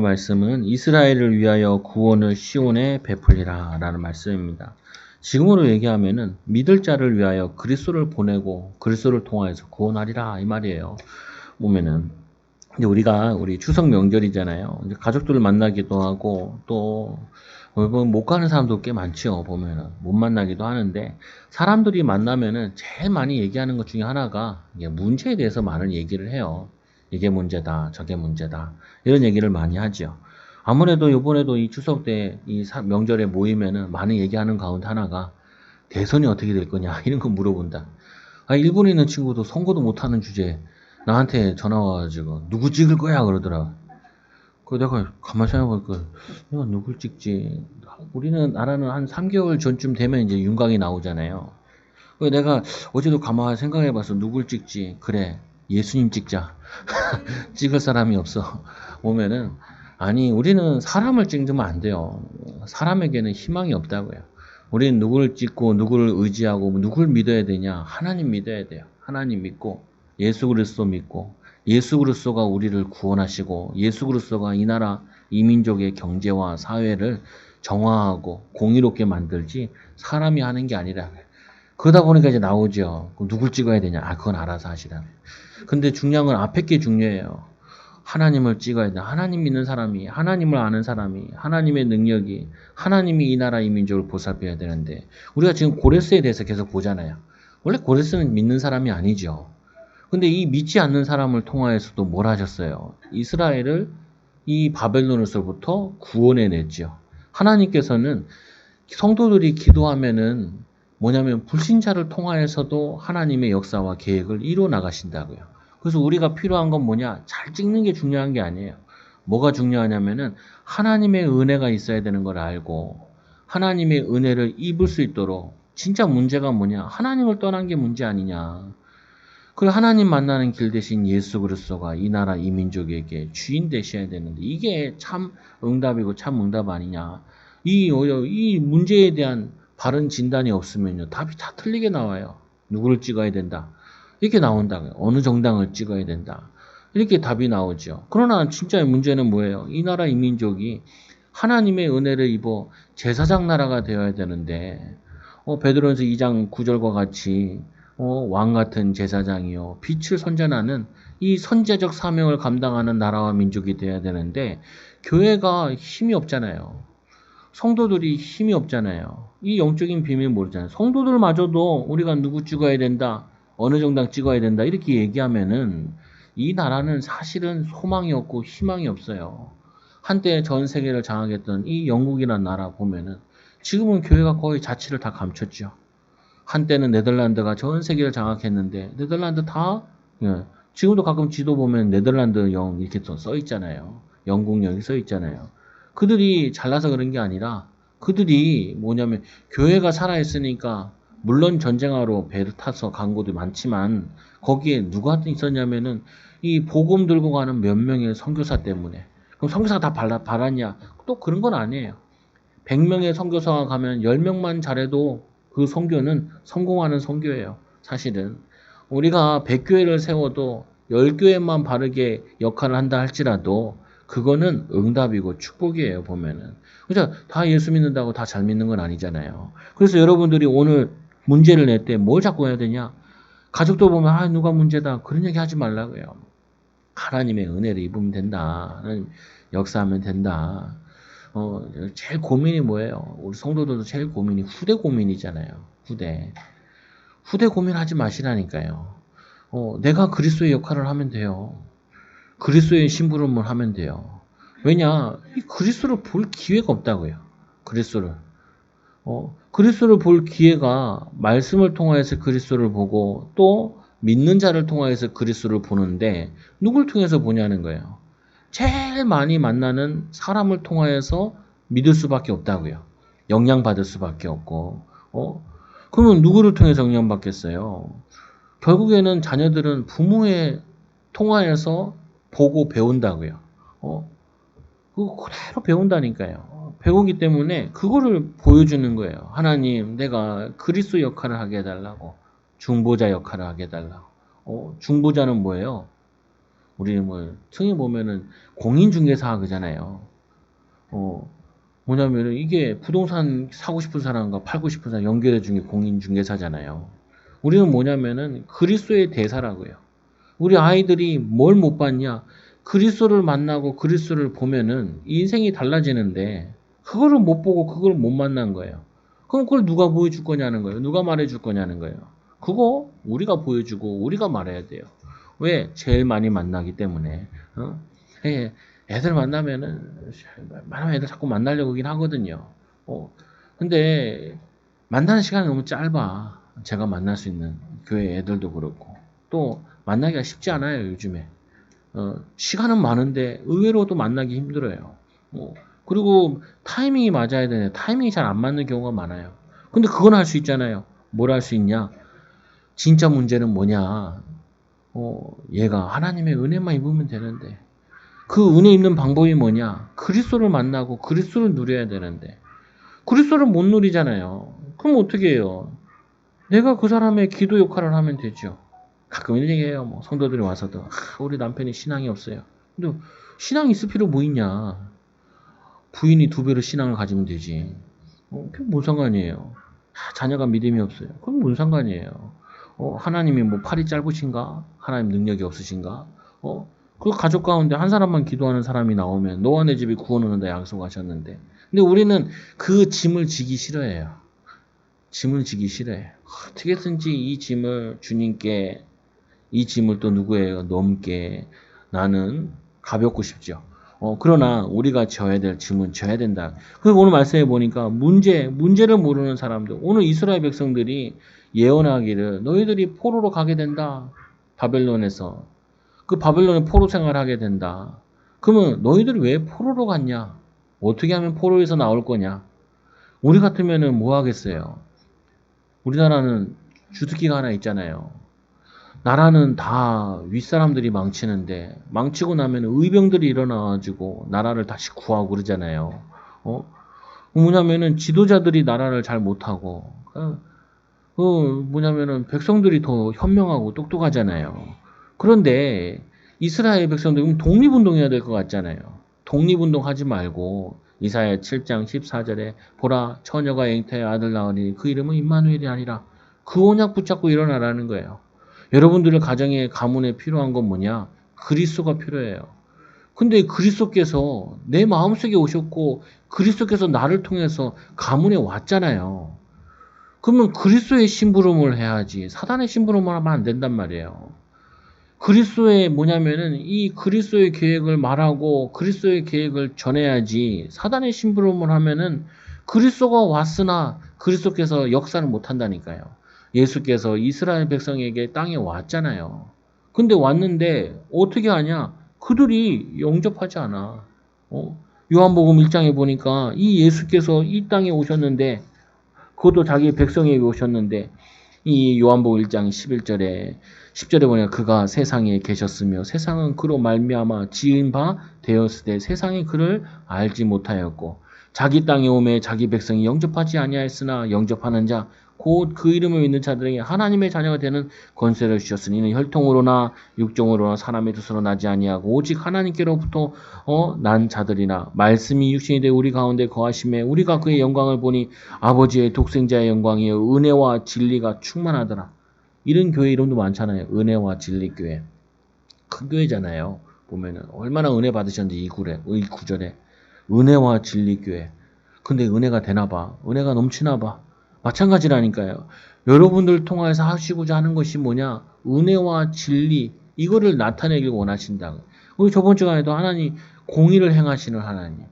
오늘 말씀은 이스라엘을 위하여 구원을 시온에 베풀리라 라는 말씀입니다. 지금으로 얘기하면은 믿을 자를 위하여 그리스도를 보내고 그리스도를 통하여서 구원하리라 이 말이에요. 보면은 이제 우리 추석 명절이잖아요. 이제 가족들을 만나기도 하고 또 못 가는 사람도 꽤 많죠. 보면은 못 만나기도 하는데 사람들이 만나면은 제일 많이 얘기하는 것 중에 하나가 이게 문제에 대해서 많은 얘기를 해요. 이게 문제다, 저게 문제다 이런 얘기를 많이 하죠. 아무래도 이번에도 이 추석 때 이 명절에 모이면은 많은 얘기하는 가운데 하나가 대선이 어떻게 될 거냐 이런 거 물어본다. 일본에 있는 친구도 선거도 못하는 주제에 나한테 전화 와가지고 누구 찍을 거야 그러더라. 그 내가 가만히 생각해보니까 내가 누굴 찍지? 우리는 나라는 한 3개월 전쯤 되면 이제 윤곽이 나오잖아요. 그 내가 어제도 가만히 생각해봤어. 누굴 찍지? 그래, 예수님 찍자. 찍을 사람이 없어. 보면은 아니 우리는 사람을 찍으면 안 돼요. 사람에게는 희망이 없다고요. 우리는 누구를 찍고 누구를 의지하고 누구를 믿어야 되냐? 하나님 믿어야 돼요. 하나님 믿고 예수 그리스도 믿고 예수 그리스도가 우리를 구원하시고 예수 그리스도가 이 나라 이 민족의 경제와 사회를 정화하고 공의롭게 만들지 사람이 하는 게 아니라. 그러다 보니까 이제 나오죠. 그럼 누굴 찍어야 되냐? 그건 알아서 하시라며. 근데 중요한 건 앞에 게 중요해요. 하나님을 찍어야 돼. 하나님 믿는 사람이, 하나님을 아는 사람이, 하나님의 능력이, 하나님이 이 나라 이 민족을 보살펴야 되는데 우리가 지금 고레스에 대해서 계속 보잖아요. 원래 고레스는 믿는 사람이 아니죠. 근데 이 믿지 않는 사람을 통하여서도 뭘 하셨어요? 이스라엘을 이 바벨론에서부터 구원해 냈죠. 하나님께서는 성도들이 기도하면은 뭐냐면 불신자를 통하여서도 하나님의 역사와 계획을 이루어 나가신다고요. 그래서 우리가 필요한 건 뭐냐? 잘 찍는 게 중요한 게 아니에요. 뭐가 중요하냐면은 하나님의 은혜가 있어야 되는 걸 알고 하나님의 은혜를 입을 수 있도록 진짜 문제가 뭐냐? 하나님을 떠난 게 문제 아니냐? 그 하나님 만나는 길 대신 예수 그리스도가 이 나라 이 민족에게 주인 되셔야 되는데 이게 참 응답이고 참 응답 아니냐? 이 문제에 대한 바른 진단이 없으면요. 답이 다 틀리게 나와요. 누구를 찍어야 된다. 이렇게 나온다고요. 어느 정당을 찍어야 된다. 이렇게 답이 나오죠. 그러나 진짜 문제는 뭐예요? 이 나라 이 민족이 하나님의 은혜를 입어 제사장 나라가 되어야 되는데 베드로전서 2장 9절과 같이 왕 같은 제사장이요 빛을 선전하는 이 선제적 사명을 감당하는 나라와 민족이 되어야 되는데 교회가 힘이 없잖아요. 성도들이 힘이 없잖아요. 이 영적인 비밀 모르잖아요. 성도들마저도 우리가 누구 찍어야 된다, 어느 정당 찍어야 된다 이렇게 얘기하면은 이 나라는 사실은 소망이 없고 희망이 없어요. 한때 전 세계를 장악했던 이 영국이라는 나라 보면은 지금은 교회가 거의 자치를 다 감췄죠. 한때는 네덜란드가 전 세계를 장악했는데 네덜란드 다 지금도 가끔 지도 보면 네덜란드 영 이렇게 써 있잖아요. 영국 영이 써 있잖아요. 그들이 잘나서 그런 게 아니라 그들이 뭐냐면 교회가 살아있으니까 물론 전쟁하러 배를 타서 간 곳도 많지만 거기에 누가 있었냐면은 이 복음 들고 가는 몇 명의 선교사 때문에. 그럼 선교사가 다 바랐냐? 또 그런 건 아니에요. 100명의 선교사가 가면 10명만 잘해도 그 선교는 성공하는 선교예요. 사실은 우리가 100교회를 세워도 10교회만 바르게 역할을 한다 할지라도 그거는 응답이고 축복이에요. 보면은 그죠? 다 예수 믿는다고 다 잘 믿는 건 아니잖아요. 그래서 여러분들이 오늘 문제를 낼 때 뭘 자꾸 해야 되냐? 가족도 보면 누가 문제다 그런 얘기 하지 말라고요. 하나님의 은혜를 입으면 된다. 하나님 역사하면 된다. 제일 고민이 뭐예요? 우리 성도들도 제일 고민이 후대 고민이잖아요. 후대 고민하지 마시라니까요. 내가 그리스도의 역할을 하면 돼요. 그리스도의 심부름을 하면 돼요. 왜냐? 이 그리스도를 볼 기회가 없다고요. 그리스도를 볼 기회가 말씀을 통하여서 그리스도를 보고 또 믿는 자를 통하여서 그리스도를 보는데 누굴 통해서 보냐는 거예요. 제일 많이 만나는 사람을 통하여서 믿을 수밖에 없다고요. 영향받을 수밖에 없고. 그러면 누구를 통해서 영향받겠어요? 결국에는 자녀들은 부모의 통하여서 보고 배운다고요. 그거 그대로 배운다니까요. 배우기 때문에 그거를 보여주는 거예요. 하나님, 내가 그리스도 역할을 하게 해달라고. 중보자 역할을 하게 해달라고. 중보자는 뭐예요? 우리 뭐 성에 보면은 공인중개사 그잖아요. 뭐냐면은 이게 부동산 사고 싶은 사람과 팔고 싶은 사람 연결해 준 게 공인중개사잖아요. 우리는 뭐냐면은 그리스도의 대사라고요. 우리 아이들이 뭘 못 봤냐? 그리스도를 만나고 그리스도를 보면은 인생이 달라지는데 그거를 못 보고 그걸 못 만난 거예요. 그럼 그걸 누가 보여줄 거냐는 거예요. 누가 말해줄 거냐는 거예요. 그거 우리가 보여주고 우리가 말해야 돼요. 왜? 제일 많이 만나기 때문에. 어? 예, 애들 만나면은 많은 애들 자꾸 만나려고 하긴 하거든요. 근데 만나는 시간이 너무 짧아. 제가 만날 수 있는 교회 애들도 그렇고 또 만나기가 쉽지 않아요 요즘에. 시간은 많은데 의외로도 만나기 힘들어요. 그리고 타이밍이 맞아야 되는데 타이밍이 잘 안 맞는 경우가 많아요. 근데 그건 할 수 있잖아요. 뭘 할 수 있냐? 진짜 문제는 뭐냐? 얘가 하나님의 은혜만 입으면 되는데 그 은혜 입는 방법이 뭐냐? 그리스도를 만나고 그리스도를 누려야 되는데 그리스도를 못 누리잖아요. 그럼 어떻게 해요? 내가 그 사람의 기도 역할을 하면 되죠. 가끔 이런 얘기해요. 뭐 성도들이 와서도 우리 남편이 신앙이 없어요. 근데 신앙이 있을 필요 뭐 있냐? 부인이 2배로 신앙을 가지면 되지. 그게 뭔 상관이에요? 자녀가 믿음이 없어요. 그럼 뭔 상관이에요? 하나님이 뭐 팔이 짧으신가? 하나님 능력이 없으신가? 그 가족 가운데 한 사람만 기도하는 사람이 나오면 너와 내 집이 구원 얻는다 약속하셨는데. 근데 우리는 그 짐을 지기 싫어해요. 짐을 지기 싫어해. 어떻게든지 이 짐을 주님께 이 짐을 또 누구예요? 넘게 나는 가볍고 싶죠. 그러나 우리가 져야 될 짐은 져야 된다. 그리고 오늘 말씀해 보니까 문제를 모르는 사람들, 오늘 이스라엘 백성들이 예언하기를 너희들이 포로로 가게 된다. 바벨론에서. 그 바벨론에 포로 생활하게 된다. 그러면 너희들이 왜 포로로 갔냐? 어떻게 하면 포로에서 나올 거냐? 우리 같으면은 뭐 하겠어요? 우리나라는 주특기가 하나 있잖아요. 나라는 다 윗사람들이 망치는데 망치고 나면 의병들이 일어나가지고 나라를 다시 구하고 그러잖아요. 뭐냐면은 지도자들이 나라를 잘 못하고 뭐냐면은 백성들이 더 현명하고 똑똑하잖아요. 그런데 이스라엘 백성들은 독립운동해야 될 것 같잖아요. 독립운동 하지 말고 이사야 7장 14절에 보라 처녀가 잉태의 아들 낳으니 그 이름은 임마누엘이 아니라 그 언약 붙잡고 일어나라는 거예요. 여러분들의 가정에 가문에 필요한 건 뭐냐? 그리스도가 필요해요. 근데 그리스도께서 내 마음속에 오셨고 그리스도께서 나를 통해서 가문에 왔잖아요. 그러면 그리스도의 심부름을 해야지 사단의 심부름을 하면 안 된단 말이에요. 그리스도의 뭐냐면은 이 그리스도의 계획을 말하고 그리스도의 계획을 전해야지 사단의 심부름을 하면은 그리스도가 왔으나 그리스도께서 역사를 못 한다니까요. 예수께서 이스라엘 백성에게 땅에 왔잖아요. 근데 왔는데 어떻게 하냐? 그들이 영접하지 않아. 요한복음 1장에 보니까 이 예수께서 이 땅에 오셨는데 그것도 자기 백성에게 오셨는데 이 요한복음 1장 11절에 10절에 보니까 그가 세상에 계셨으며 세상은 그로 말미암아 지은 바 되었으되 세상이 그를 알지 못하였고 자기 땅에 오매 자기 백성이 영접하지 아니하였으나 영접하는 자 곧 그 이름을 믿는 자들에게 하나님의 자녀가 되는 권세를 주셨으니 이는 혈통으로나 육종으로나 사람의 뜻으로 나지 아니하고 오직 하나님께로부터 난 자들이나 말씀이 육신이 되어 우리 가운데 거하심에 우리가 그의 영광을 보니 아버지의 독생자의 영광이여 은혜와 진리가 충만하더라. 이런 교회 이름도 많잖아요. 은혜와 진리 교회. 큰 교회잖아요. 보면은 얼마나 은혜 받으셨는지 이 구절에 은혜와 진리 교회. 근데 은혜가 되나 봐. 은혜가 넘치나 봐. 마찬가지라니까요. 여러분들 통해서 하시고자 하는 것이 뭐냐? 은혜와 진리 이거를 나타내길 원하신다. 우리 저번 주간에도 하나님 공의를 행하시는 하나님.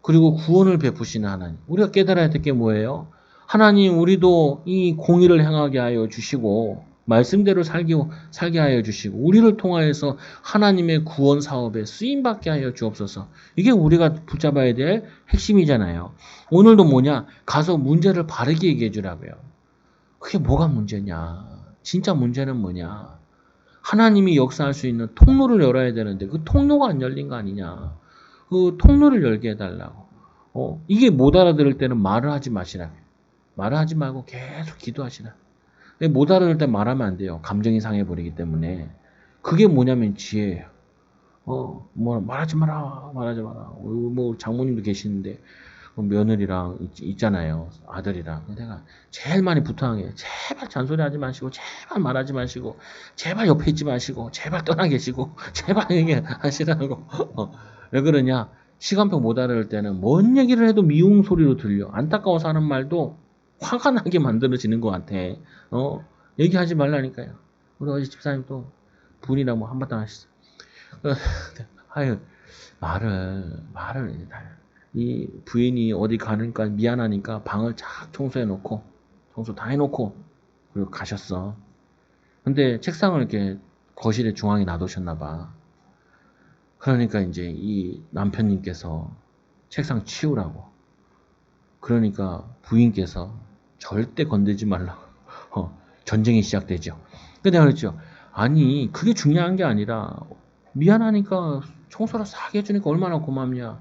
그리고 구원을 베푸시는 하나님. 우리가 깨달아야 될 게 뭐예요? 하나님 우리도 이 공의를 행하게 하여 주시고 말씀대로 살게 하여 주시고 우리를 통하여서 하나님의 구원 사업에 쓰임받게 하여 주옵소서. 이게 우리가 붙잡아야 될 핵심이잖아요. 오늘도 뭐냐? 가서 문제를 바르게 얘기해 주라고요. 그게 뭐가 문제냐? 진짜 문제는 뭐냐? 하나님이 역사할 수 있는 통로를 열어야 되는데 그 통로가 안 열린 거 아니냐? 그 통로를 열게 해달라고. 이게 못 알아들을 때는 말을 하지 마시라. 말을 하지 말고 계속 기도하시라. 못 알아들을 때 말하면 안 돼요. 감정이 상해버리기 때문에. 그게 뭐냐면 지혜예요. 뭐 말하지 마라, 말하지 마라. 뭐 장모님도 계시는데 며느리랑 있잖아요, 아들이랑. 내가 제일 많이 부탁한 게 제발 잔소리하지 마시고, 제발 말하지 마시고, 제발 옆에 있지 마시고, 제발 떠나 계시고, 제발 얘기하시라고. 왜 그러냐? 시간표 못 알아들 때는 뭔 얘기를 해도 미움 소리로 들려. 안타까워서 하는 말도 화가 나게 만들어지는 것 같아. 어, 얘기하지 말라니까요. 우리 어제 집사님 또 분이랑 뭐 한바탕 하시죠. 아유, 말을 이 부인이 어디 가니까 미안하니까 방을 쫙 청소해 놓고 청소 다 해놓고 그리고 가셨어. 근데 책상을 이렇게 거실에 중앙에 놔두셨나 봐. 그러니까 이제 이 남편님께서 책상 치우라고. 그러니까 부인께서 절대 건들지 말라고. 전쟁이 시작되죠. 근데 내가 그랬죠. 아니 그게 중요한 게 아니라 미안하니까 청소를 싹 해주니까 얼마나 고맙냐.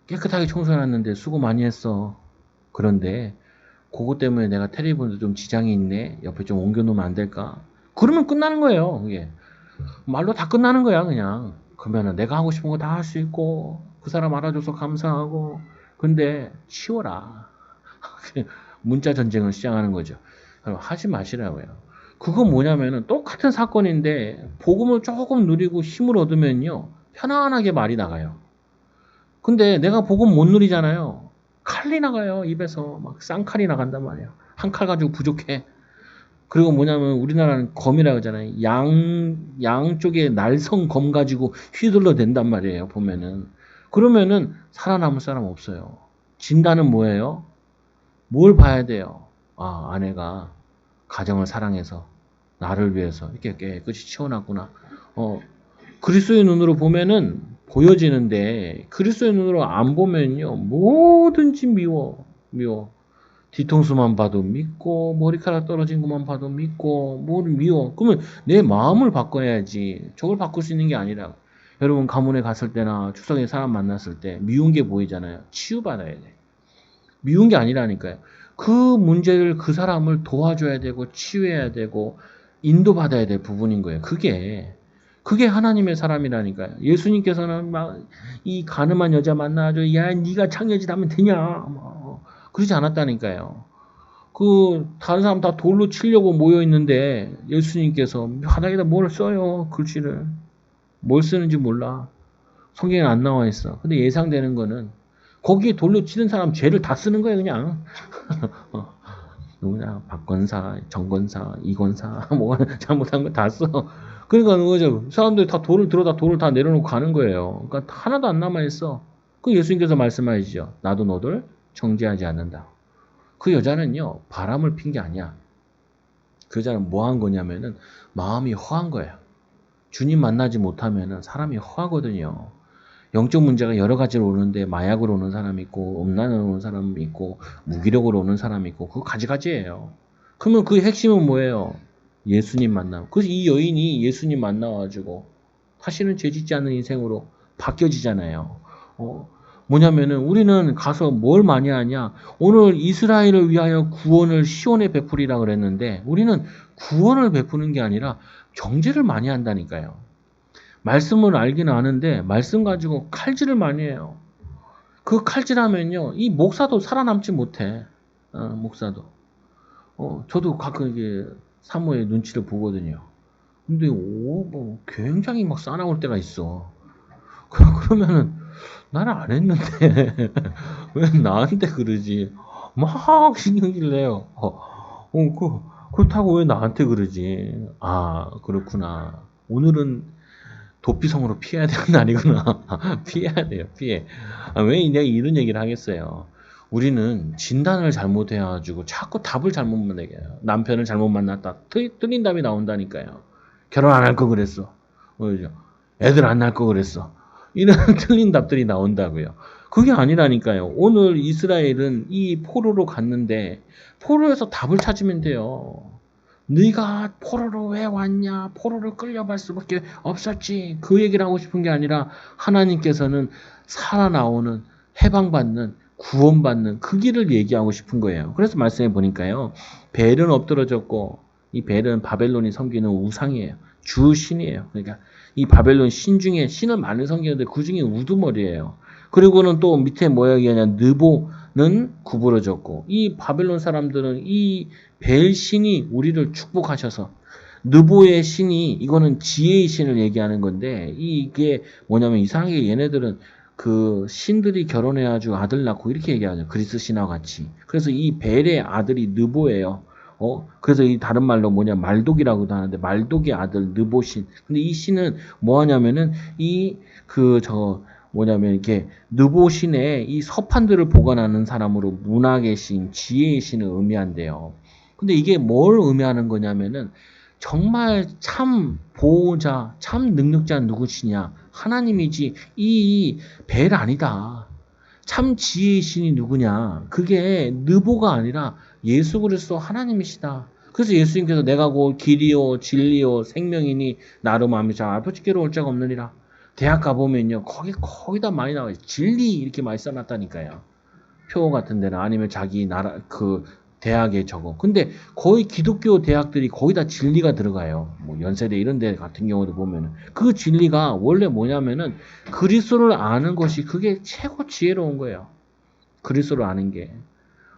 깨끗하게 청소해놨는데 수고 많이 했어. 그런데 그것 때문에 내가 텔레비전도 좀 지장이 있네. 옆에 좀 옮겨놓으면 안 될까? 그러면 끝나는 거예요. 그게 말로 다 끝나는 거야 그냥. 그러면은 내가 하고 싶은 거 다 할 수 있고 그 사람 알아줘서 감사하고 근데 치워라. 문자 전쟁을 시작하는 거죠. 하지 마시라고요. 그건 뭐냐면은 똑같은 사건인데 복음을 조금 누리고 힘을 얻으면요 편안하게 말이 나가요. 근데 내가 복음 못 누리잖아요. 칼이 나가요. 입에서 막 쌍칼이 나간단 말이에요. 한 칼 가지고 부족해. 그리고 뭐냐면 우리나라는 검이라 그러잖아요. 양쪽에 날성 검 가지고 휘둘러 댄단 말이에요. 보면은. 그러면은 살아남을 사람 없어요. 진단은 뭐예요? 뭘 봐야 돼요? 아, 아내가 가정을 사랑해서 나를 위해서 이렇게 깨끗이 치워놨구나. 그리스도의 눈으로 보면은 보여지는데 그리스도의 눈으로 안 보면요 뭐든지 미워. 뒤통수만 봐도 믿고 머리카락 떨어진 것만 봐도 믿고 뭘 미워. 그러면 내 마음을 바꿔야지. 저걸 바꿀 수 있는 게 아니라. 여러분 가문에 갔을 때나 추석에 사람 만났을 때 미운 게 보이잖아요. 치유받아야 돼. 미운 게 아니라니까요. 그 문제를 그 사람을 도와줘야 되고 치유해야 되고 인도받아야 될 부분인 거예요. 그게 하나님의 사람이라니까요. 예수님께서는 막 이 가늠한 여자 만나가지고 야 네가 창녀짓하면 되냐 그러지 않았다니까요. 그 다른 사람 다 돌로 치려고 모여 있는데 예수님께서 바닥에다 뭘 써요 글씨를 뭘 쓰는지 몰라. 성경에 안 나와 있어. 근데 예상되는 거는 거기에 돌로 치는 사람 죄를 다 쓰는 거예요 그냥. 누구냐 박권사, 정권사, 이권사 뭐 잘못한 거 다 써. 그러니까 그거죠. 사람들이 다 돌을 들어다 돌을 다 내려놓고 가는 거예요. 그러니까 하나도 안 남아 있어. 그 예수님께서 말씀하시죠. 나도 너를 정죄하지 않는다. 그 여자는요 바람을 핀 게 아니야. 그 여자는 뭐 한 거냐면은 마음이 허한 거예요. 주님 만나지 못하면은 사람이 허하거든요. 영적 문제가 여러 가지로 오는데 마약으로 오는 사람이 있고 음란으로 오는 사람이 있고 무기력으로 오는 사람이 있고 그거 가지가지예요. 그러면 그 핵심은 뭐예요? 예수님 만남. 그래서 이 여인이 예수님 만나가지고 다시는 죄짓지 않는 인생으로 바뀌어지잖아요. 뭐냐면은 우리는 가서 뭘 많이 하냐? 오늘 이스라엘을 위하여 구원을 시온에 베풀이라 그랬는데 우리는 구원을 베푸는 게 아니라 경제를 많이 한다니까요. 말씀을 알기는 아는데 말씀 가지고 칼질을 많이 해요. 그 칼질하면요 이 목사도 살아남지 못해. 목사도. 저도 가끔 이게 사모의 눈치를 보거든요. 근데 뭐 굉장히 막 싸나울 때가 있어. 그러면은 나는 안 했는데 왜 나한테 그러지? 막 신경질 내요. 그렇다고 왜 나한테 그러지? 아 그렇구나. 오늘은 도피성으로 피해야 되는 날이구나. 피해야 돼요. 피해. 왜 내가 이런 얘기를 하겠어요. 우리는 진단을 잘못해가지고 자꾸 답을 잘못 만나게요. 남편을 잘못 만났다. 틀린 답이 나온다니까요. 결혼 안 할 거 그랬어. 그죠? 애들 안 낳을 거 그랬어. 이런 틀린 답들이 나온다고요. 그게 아니라니까요. 오늘 이스라엘은 이 포로로 갔는데 포로에서 답을 찾으면 돼요. 네가 포로로 왜 왔냐? 포로를 끌려갈 수밖에 없었지. 그 얘기를 하고 싶은 게 아니라 하나님께서는 살아나오는 해방받는 구원받는 그 길을 얘기하고 싶은 거예요. 그래서 말씀해 보니까요. 벨은 엎드러졌고 이 벨은 바벨론이 섬기는 우상이에요. 주 신이에요. 그러니까 이 바벨론 신 중에 신을 많이 섬기는데 그 중에 우두머리예요. 그리고는 또 밑에 뭐야 얘기하냐 느보는 구부러졌고 이 바벨론 사람들은 이 벨 신이 우리를 축복하셔서 느보의 신이 이거는 지혜의 신을 얘기하는 건데 이게 뭐냐면 이상하게 얘네들은 그 신들이 결혼해가지고 아들 낳고 이렇게 얘기하죠. 그리스 신화와 같이. 그래서 이 벨의 아들이 느보예요. 그래서 이 다른 말로 뭐냐 말독이라고도 하는데 말독의 아들 느보신. 근데 이 신은 뭐 하냐면은 뭐냐면 이렇게 느보신의 이 서판들을 보관하는 사람으로 문학의 신, 지혜의 신을 의미한대요. 근데 이게 뭘 의미하는 거냐면은 정말 참 보호자, 참 능력자 누구시냐? 하나님이지 이 벨 아니다. 참 지혜의 신이 누구냐? 그게 느보가 아니라 예수 그리스도 하나님이시다. 그래서 예수님께서 내가 곧 길이요 진리요 생명이니 나로 마음이 자 아버지께로 올 자가 없느니라. 대학 가보면요 거의 다 많이 나와요. 진리 이렇게 많이 써놨다니까요. 표 같은 데는 아니면 자기 나라 그 대학에 적어. 근데 거의 기독교 대학들이 거의 다 진리가 들어가요. 뭐 연세대 이런 데 같은 경우도 보면은 그 진리가 원래 뭐냐면은 그리스도를 아는 것이 그게 최고 지혜로운 거예요. 그리스도를 아는 게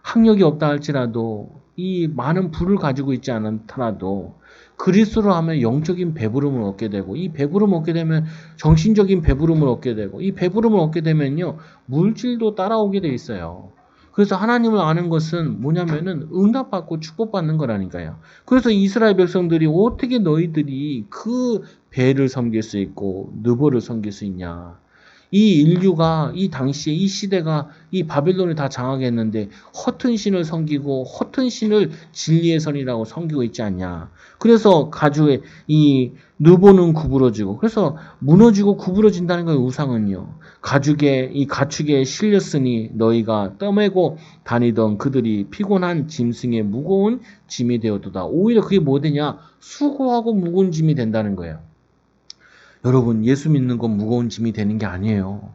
학력이 없다 할지라도 이 많은 부를 가지고 있지 않더라도 그리스도를 하면 영적인 배부름을 얻게 되고 이 배부름을 얻게 되면 정신적인 배부름을 얻게 되고 이 배부름을 얻게 되면요 물질도 따라오게 돼 있어요. 그래서 하나님을 아는 것은 뭐냐면은 응답받고 축복받는 거라니까요. 그래서 이스라엘 백성들이 어떻게 너희들이 그 벨을 섬길 수 있고 느보를 섬길 수 있냐. 이 인류가 이 당시에 이 시대가 이 바벨론을 다 장악했는데 허튼 신을 섬기고 허튼 신을 진리의 선이라고 섬기고 있지 않냐. 그래서 가주의 이 느보는 구부러지고 그래서 무너지고 구부러진다는 거예요. 우상은요. 가죽에 이 가축에 실렸으니 너희가 떠매고 다니던 그들이 피곤한 짐승의 무거운 짐이 되었도다. 오히려 그게 뭐 되냐? 수고하고 무거운 짐이 된다는 거예요. 여러분 예수 믿는 건 무거운 짐이 되는 게 아니에요.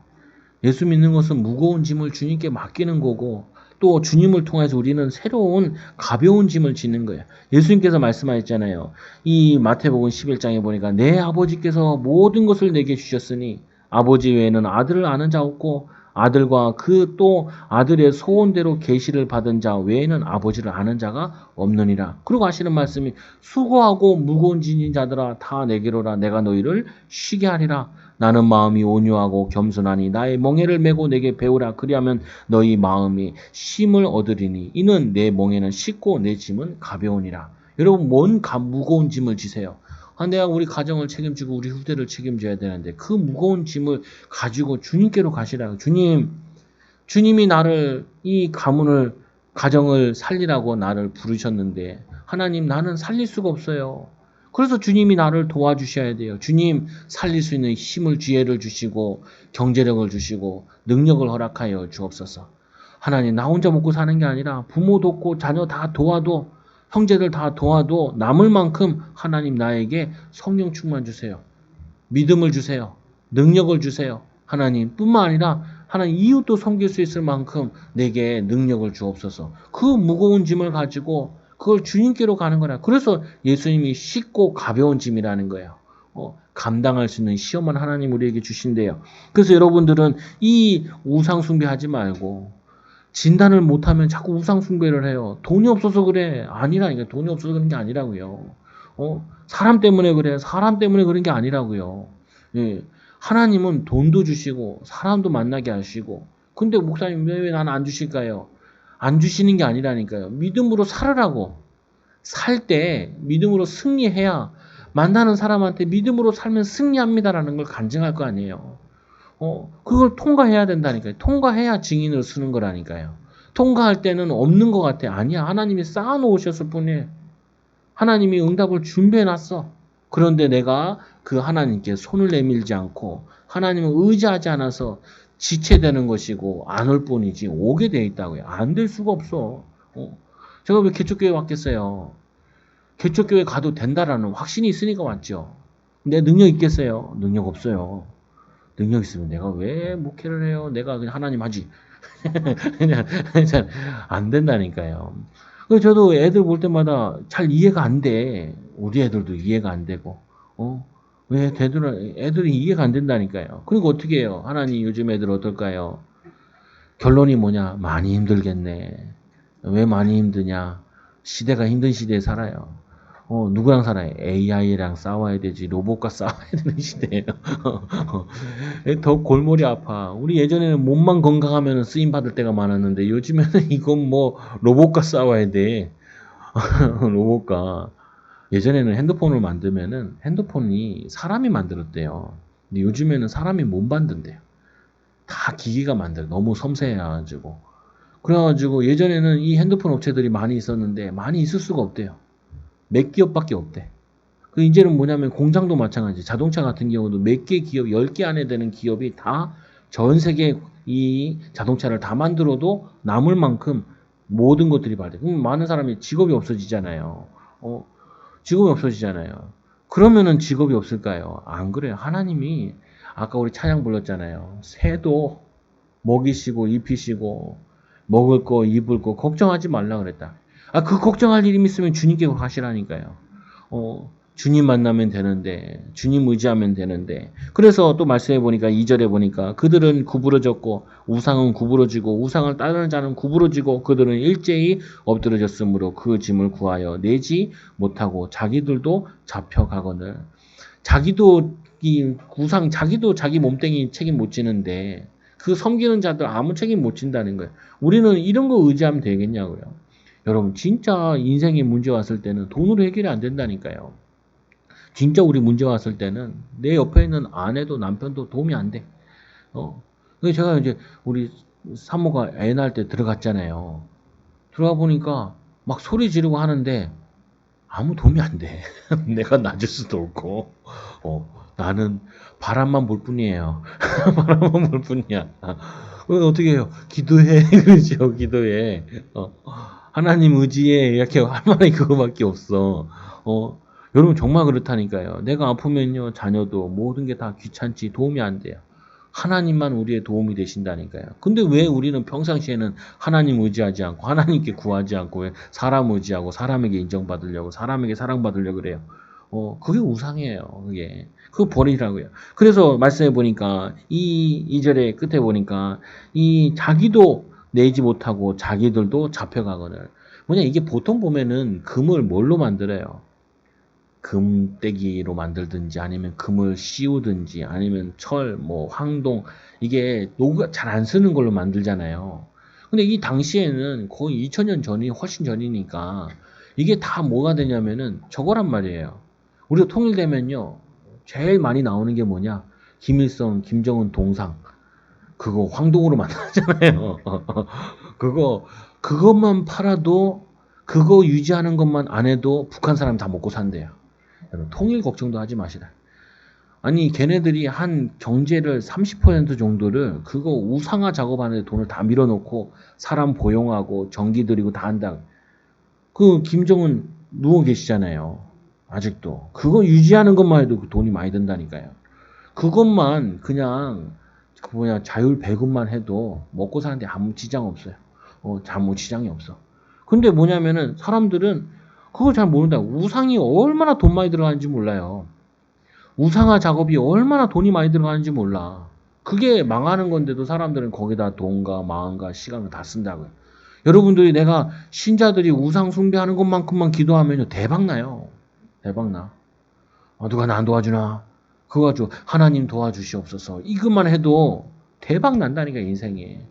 예수 믿는 것은 무거운 짐을 주님께 맡기는 거고 또 주님을 통해서 우리는 새로운 가벼운 짐을 짓는 거예요. 예수님께서 말씀하셨잖아요. 이 마태복음 11장에 보니까 내 아버지께서 모든 것을 내게 주셨으니 아버지 외에는 아들을 아는 자 없고 아들과 그 또 아들의 소원대로 계시를 받은 자 외에는 아버지를 아는 자가 없느니라. 그리고 하시는 말씀이 수고하고 무거운 짐진 자들아 다 내게로라 내가 너희를 쉬게 하리라. 나는 마음이 온유하고 겸손하니 나의 멍에를 메고 내게 배우라. 그리하면 너희 마음이 쉼을 얻으리니 이는 내 멍에는 쉽고 내 짐은 가벼우니라. 여러분 뭔 무거운 짐을 지세요? 내가 우리 가정을 책임지고 우리 후대를 책임져야 되는데 그 무거운 짐을 가지고 주님께로 가시라고. 주님이 나를 이 가정을 살리라고 나를 부르셨는데 하나님 나는 살릴 수가 없어요. 그래서 주님이 나를 도와주셔야 돼요. 주님 살릴 수 있는 힘을 지혜를 주시고 경제력을 주시고 능력을 허락하여 주옵소서. 하나님 나 혼자 먹고 사는 게 아니라 부모 돕고 자녀 다 도와도 형제들 다 도와도 남을 만큼 하나님 나에게 성령 충만 주세요. 믿음을 주세요. 능력을 주세요. 하나님 뿐만 아니라 하나님 이웃도 섬길 수 있을 만큼 내게 능력을 주옵소서. 그 무거운 짐을 가지고 그걸 주님께로 가는 거라. 그래서 예수님이 쉽고 가벼운 짐이라는 거예요. 감당할 수 있는 시험만 하나님 우리에게 주신대요. 그래서 여러분들은 이 우상 숭배하지 말고 진단을 못하면 자꾸 우상 숭배를 해요. 돈이 없어서 그래. 아니라니까. 돈이 없어서 그런 게 아니라고요. 사람 때문에 그래. 사람 때문에 그런 게 아니라고요. 예. 하나님은 돈도 주시고 사람도 만나게 하시고 근데 목사님 왜 나는 안 주실까요? 안 주시는 게 아니라니까요. 믿음으로 살으라고. 살 때 믿음으로 승리해야 만나는 사람한테 믿음으로 살면 승리합니다라는 걸 간증할 거 아니에요. 그걸 통과해야 된다니까요. 통과해야 증인을 쓰는 거라니까요. 통과할 때는 없는 것 같아. 아니야. 하나님이 쌓아놓으셨을 뿐이에요. 하나님이 응답을 준비해놨어. 그런데 내가 그 하나님께 손을 내밀지 않고 하나님을 의지하지 않아서 지체되는 것이고 안 올 뿐이지 오게 돼 있다고요. 안 될 수가 없어. 제가 왜 개척교회 왔겠어요? 개척교회 가도 된다라는 확신이 있으니까 왔죠. 내 능력 있겠어요? 능력 없어요. 능력 있으면 내가 왜 목회를 해요? 내가 그냥 하나님 하지. 그냥 안 된다니까요. 그래서 저도 애들 볼 때마다 잘 이해가 안 돼. 우리 애들도 이해가 안 되고. 왜 애들이 이해가 안 된다니까요. 그리고 어떻게 해요? 하나님 요즘 애들 어떨까요? 결론이 뭐냐? 많이 힘들겠네. 왜 많이 힘드냐? 시대가 힘든 시대에 살아요. 누구랑 살아요? AI랑 싸워야 되지, 로봇과 싸워야 되는 시대예요. 더 골머리 아파. 우리 예전에는 몸만 건강하면 쓰임 받을 때가 많았는데 요즘에는 이건 뭐 로봇과 싸워야 돼. 로봇과. 예전에는 핸드폰을 만들면은 핸드폰이 사람이 만들었대요. 근데 요즘에는 사람이 못 만든대요. 다 기기가 만들어. 너무 섬세해가지고. 그래가지고 예전에는 이 핸드폰 업체들이 많이 있었는데 많이 있을 수가 없대요. 몇 기업밖에 없대. 그 이제는 뭐냐면 공장도 마찬가지. 자동차 같은 경우도 몇 개 기업, 10개 안에 되는 기업이 다 전 세계 이 자동차를 다 만들어도 남을 만큼 모든 것들이 발달. 그럼 많은 사람이 직업이 없어지잖아요. 직업이 없어지잖아요. 그러면은 직업이 없을까요? 안 그래요. 하나님이 아까 우리 찬양 불렀잖아요. 새도 먹이시고 입히시고 먹을 거 입을 거 걱정하지 말라 그랬다. 그 걱정할 일이 있으면 주님께 가시라니까요. 주님 만나면 되는데 주님 의지하면 되는데 그래서 또 말씀해 보니까 2절에 보니까 그들은 구부러졌고 우상은 구부러지고 우상을 따르는 자는 구부러지고 그들은 일제히 엎드러졌으므로 그 짐을 구하여 내지 못하고 자기들도 잡혀가거늘. 자기도 이 우상 자기도 자기 몸뚱이 책임 못 지는데 그 섬기는 자들 아무 책임 못 진다는 거예요. 우리는 이런 거 의지하면 되겠냐고요. 여러분 진짜 인생에 문제 왔을 때는 돈으로 해결이 안 된다니까요. 진짜 우리 문제 왔을 때는 내 옆에 있는 아내도 남편도 도움이 안 돼. 그래서 제가 이제 우리 사모가 애 낳을 때 들어갔잖아요. 들어가 보니까 막 소리 지르고 하는데 아무 도움이 안 돼. 내가 낮을 수도 없고, 나는 바람만 볼 뿐이에요. 바람만 볼 뿐이야. 어떻게 해요? 기도해. 그러죠, 기도해. 하나님 의지에 이렇게 할 말이 그거밖에 없어. 여러분 정말 그렇다니까요. 내가 아프면요, 자녀도 모든 게 다 귀찮지 도움이 안 돼요. 하나님만 우리의 도움이 되신다니까요. 근데 왜 우리는 평상시에는 하나님 의지하지 않고 하나님께 구하지 않고 왜 사람 의지하고 사람에게 인정받으려고 사람에게 사랑받으려고 그래요. 그게 우상이에요. 그게. 그거 버리라고요. 그래서 말씀해 보니까 이 절의 끝에 보니까 이 자기도 내지 못하고 자기들도 잡혀가거늘. 뭐냐 이게 보통 보면은 금을 뭘로 만들어요? 금떼기로 만들든지 아니면 금을 씌우든지 아니면 철, 뭐 황동 이게 녹아 잘 안 쓰는 걸로 만들잖아요. 근데 이 당시에는 거의 2000년 전이 훨씬 전이니까 이게 다 뭐가 되냐면은 저거란 말이에요. 우리가 통일되면요. 제일 많이 나오는 게 뭐냐? 김일성, 김정은 동상. 그거 황동으로 만들었잖아요. 그것만 팔아도 그거 유지하는 것만 안 해도 북한 사람 다 먹고 산대요. 여러분, 통일 걱정도 하지 마시라. 아니 걔네들이 한 경제를 30% 정도를 그거 우상화 작업하는데 돈을 다 밀어놓고 사람 고용하고 전기 들이고 다 한다. 그 김정은 누워 계시잖아요. 아직도. 그거 유지하는 것만 해도 돈이 많이 든다니까요. 그것만 그냥 그 뭐냐 자율 배급만 해도 먹고 사는데 아무 지장 없어요. 아무 지장이 없어. 근데 뭐냐면은 사람들은 그걸 잘 모른다. 우상이 얼마나 돈 많이 들어가는지 몰라요. 우상화 작업이 얼마나 돈이 많이 들어가는지 몰라. 그게 망하는 건데도 사람들은 거기다 돈과 마음과 시간을 다 쓴다고요. 여러분들이 내가 신자들이 우상 숭배하는 것만큼만 기도하면요 대박 나요. 대박 나. 누가 나 안 도와주나? 그거 가지고 하나님 도와주시옵소서. 이것만 해도 대박 난다니까 인생에.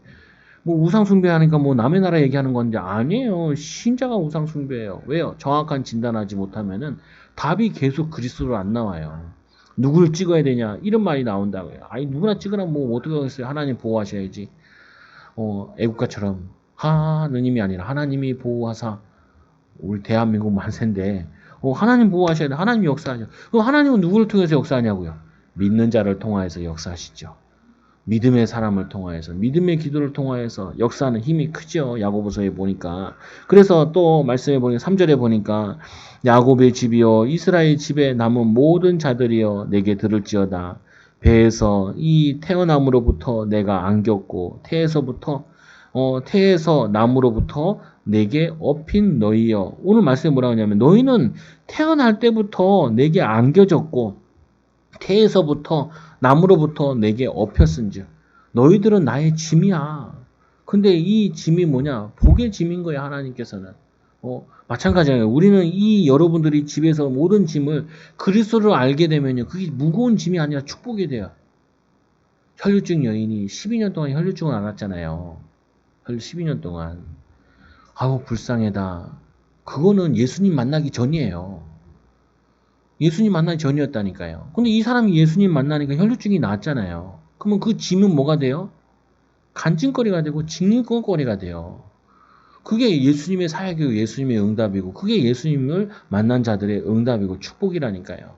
뭐 우상 숭배하니까 뭐 남의 나라 얘기하는 건데 아니에요. 신자가 우상 숭배예요. 왜요? 정확한 진단하지 못하면은 답이 계속 그리스도로 안 나와요. 누구를 찍어야 되냐 이런 말이 나온다고요. 아니 누구나 찍으라 뭐 어떻게 하겠어요. 하나님 보호하셔야지. 애국가처럼 하느님이 아니라 하나님이 보호하사 우리 대한민국 만세인데 하나님 보호하셔야 돼. 하나님 역사하죠. 그럼 하나님은 누구를 통해서 역사하냐고요. 믿는 자를 통하여서 역사하시죠. 믿음의 사람을 통하여서 믿음의 기도를 통하여서 역사하는 힘이 크죠. 야고보서에 보니까. 그래서 또 말씀해 보니까 3절에 보니까 야곱의 집이여 이스라엘 집에 남은 모든 자들이여 내게 들을지어다. 배에서 이 태어남으로부터 내가 안겼고 태에서부터 태에서 남으로부터 내게 업힌 너희여. 오늘 말씀에 뭐라고 하냐면 너희는 태어날 때부터 내게 안겨졌고 태에서부터 남으로부터 내게 업혔은즉 너희들은 나의 짐이야. 근데 이 짐이 뭐냐? 복의 짐인 거야 하나님께서는. 마찬가지예요. 우리는 이 여러분들이 집에서 모든 짐을 그리스도를 알게 되면요. 그게 무거운 짐이 아니라 축복이 돼요. 혈류증 여인이 12년 동안 혈류증을 앓았잖아요. 12년 동안. 아우 불쌍해다. 그거는 예수님 만나기 전이에요. 예수님 만나기 전이었다니까요. 근데 이 사람이 예수님 만나니까 혈류증이 나았잖아요. 그러면 그 짐은 뭐가 돼요? 간증거리가 되고 징징거리가 돼요. 그게 예수님의 사역이고 예수님의 응답이고 그게 예수님을 만난 자들의 응답이고 축복이라니까요.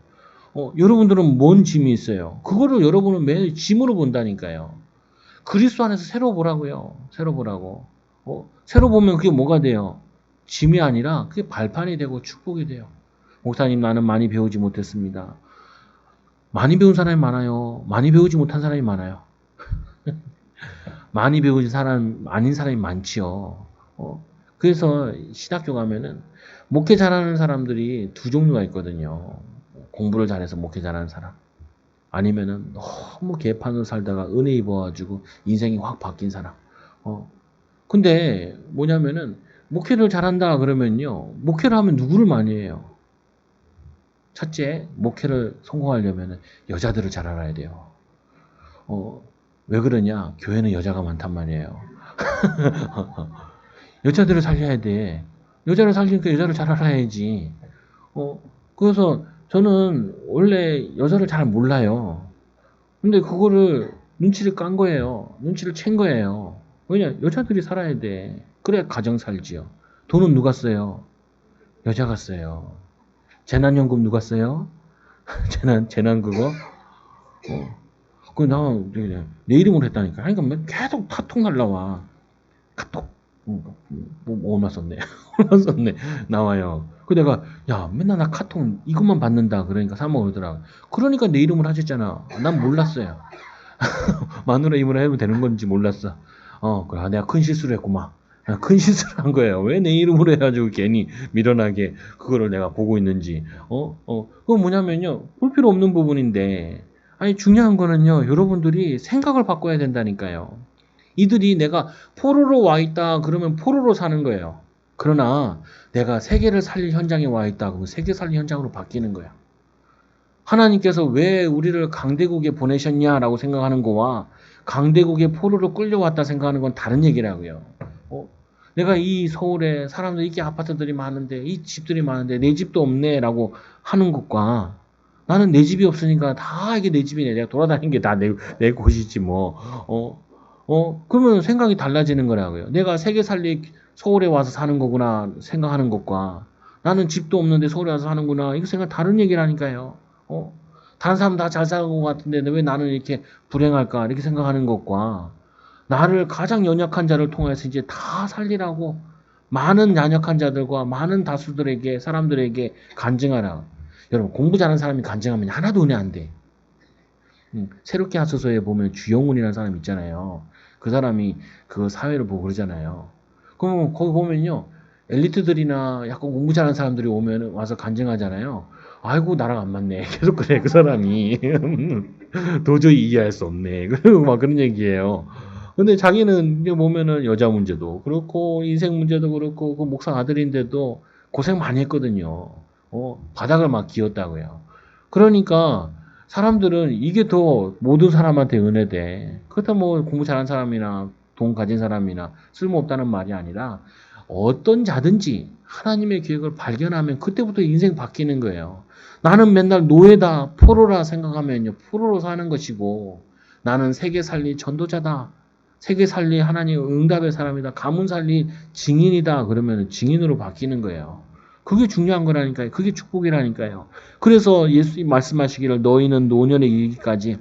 여러분들은 뭔 짐이 있어요? 그거를 여러분은 매일 짐으로 본다니까요. 그리스도 안에서 새로 보라고요. 새로 보라고. 새로 보면 그게 뭐가 돼요? 짐이 아니라 그게 발판이 되고 축복이 돼요. 목사님 나는 많이 배우지 못했습니다. 많이 배운 사람이 많아요. 많이 배우지 못한 사람이 많아요. 많이 배우지 사람 아닌 사람이 많지요. 그래서 신학교 가면은 목회 잘하는 사람들이 두 종류가 있거든요. 공부를 잘해서 목회 잘하는 사람. 아니면은 너무 개판으로 살다가 은혜 입어가지고 인생이 확 바뀐 사람. 근데 뭐냐면은 목회를 잘한다 그러면요. 목회를 하면 누구를 많이 해요? 첫째, 목회를 성공하려면 여자들을 잘 알아야 돼요. 왜 그러냐? 교회는 여자가 많단 말이에요. 여자들을 살려야 돼. 여자를 살리니까 여자를 잘 알아야지. 그래서 저는 원래 여자를 잘 몰라요. 근데 그거를 눈치를 깐 거예요. 눈치를 챈 거예요. 왜냐? 여자들이 살아야 돼. 그래야 가정 살지요. 돈은 누가 써요? 여자가 써요. 재난연금 누가 써요? 재난 그거? 내 이름으로 했다니까. 그러니까 계속 카톡 날라와. 카톡. 얼마 썼네. 얼마 썼네. 나와요. 그 내가, 야, 맨날 나 카톡 이것만 받는다. 그러니까 사모가 그러더라고. 그러니까 내 이름으로 하셨잖아. 난 몰랐어요. 마누라 이름으로 하면 되는 건지 몰랐어. 그래. 내가 큰 실수를 했구만. 큰 실수를 한 거예요. 왜 내 이름으로 해가지고 괜히 미련하게 그거를 내가 보고 있는지. 그건 뭐냐면요. 볼 필요 없는 부분인데. 아니, 중요한 거는요. 여러분들이 생각을 바꿔야 된다니까요. 이들이 내가 포로로 와 있다 그러면 포로로 사는 거예요. 그러나 내가 세계를 살릴 현장에 와 있다 그러면 세계 살릴 현장으로 바뀌는 거야. 하나님께서 왜 우리를 강대국에 보내셨냐라고 생각하는 거와 강대국에 포로로 끌려왔다 생각하는 건 다른 얘기라고요. 내가 이 서울에 사람들 이렇게 아파트들이 많은데 이 집들이 많은데 내 집도 없네라고 하는 것과 나는 내 집이 없으니까 다 이게 내 집이네. 내가 돌아다니는 게 다 내 곳이지 뭐. 그러면 생각이 달라지는 거라고요. 내가 세계 살리 서울에 와서 사는 거구나 생각하는 것과 나는 집도 없는데 서울에 와서 사는구나 이거 생각 다른 얘기라니까요. 다른 사람 다 잘 사는 것 같은데 왜 나는 이렇게 불행할까 이렇게 생각하는 것과 나를 가장 연약한 자를 통해서 이제 다 살리라고 많은 연약한 자들과 많은 다수들에게 사람들에게 간증하라. 여러분 공부 잘하는 사람이 간증하면 하나도 은혜 안 돼. 새롭게 하소서에 보면 주영훈이라는 사람 있잖아요. 그 사람이 그 사회를 보고 그러잖아요. 그럼 거기 보면요. 엘리트들이나 약간 공부 잘하는 사람들이 오면 와서 간증하잖아요. 아이고 나랑 안 맞네. 계속 그래 그 사람이. 도저히 이해할 수 없네. 그리고 막 그런 얘기예요. 근데 자기는 이제 보면은 여자 문제도 그렇고 인생 문제도 그렇고 그 목사 아들인데도 고생 많이 했거든요. 바닥을 막 기었다고요. 그러니까 사람들은 이게 더 모든 사람한테 은혜돼. 그렇다면 뭐 공부 잘하는 사람이나 돈 가진 사람이나 쓸모없다는 말이 아니라 어떤 자든지 하나님의 계획을 발견하면 그때부터 인생 바뀌는 거예요. 나는 맨날 노예다, 포로라 생각하면요. 포로로 사는 것이고 나는 세계 살릴 전도자다. 세계 살릴 하나님 응답의 사람이다. 가문 살릴 증인이다. 그러면 증인으로 바뀌는 거예요. 그게 중요한 거라니까요. 그게 축복이라니까요. 그래서 예수님 말씀하시기를 너희는 노년에 이르기까지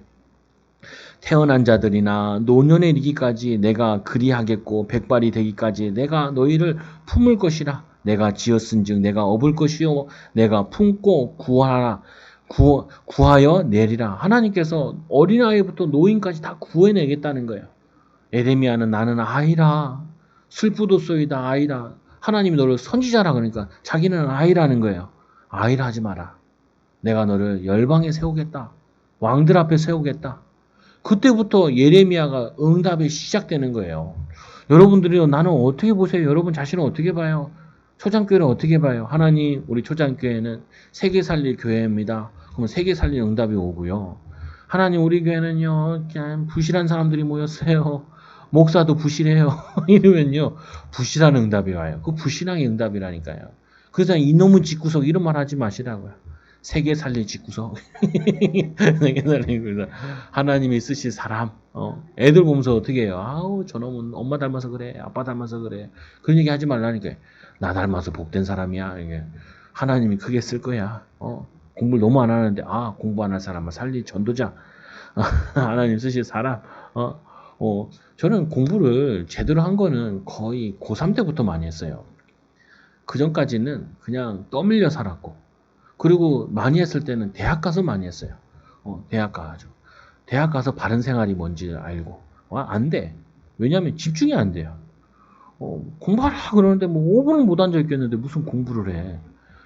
태어난 자들이나 노년에 이르기까지 내가 그리하겠고 백발이 되기까지 내가 너희를 품을 것이라. 내가 지었은즉 내가 업을 것이요 내가 품고 구하여 내리라. 하나님께서 어린아이부터 노인까지 다 구해내겠다는 거예요. 에레미야는 나는 아이라. 슬프도소이다 아이라. 하나님이 너를 선지자라 그러니까 자기는 아이라는 거예요. 아이라 하지 마라. 내가 너를 열방에 세우겠다. 왕들 앞에 세우겠다. 그때부터 예레미야가 응답이 시작되는 거예요. 여러분들이 나는 어떻게 보세요? 여러분 자신을 어떻게 봐요? 초장교회는 어떻게 봐요? 하나님, 우리 초장교회는 세계 살릴 교회입니다. 그러면 세계 살릴 응답이 오고요. 하나님, 우리 교회는요, 그냥 부실한 사람들이 모였어요. 목사도 부실해요. 이러면요, 부실한 응답이 와요. 그 부실한 응답이라니까요. 그래서 이놈의 집구석 이런 말 하지 마시라고요. 세계 살릴 집구석. 세계 살리고 하나님이 쓰실 사람. 애들 보면서 어떻게 해요? 아우 저놈은 엄마 닮아서 그래. 아빠 닮아서 그래. 그런 얘기 하지 말라니까. 나 닮아서 복된 사람이야. 이게 하나님이 크게 쓸 거야. 공부를 너무 안 하는데 공부 안 할 사람은 살릴 전도자. 하나님 쓰실 사람. 저는 공부를 제대로 한 거는 거의 고3 때부터 많이 했어요. 그 전까지는 그냥 떠밀려 살았고, 그리고 많이 했을 때는 대학 가서 많이 했어요. 대학 가가지고. 대학 가서 바른 생활이 뭔지 알고. 안 돼. 왜냐면 집중이 안 돼요. 공부하라 그러는데 뭐 5분은 못 앉아 있겠는데 무슨 공부를 해.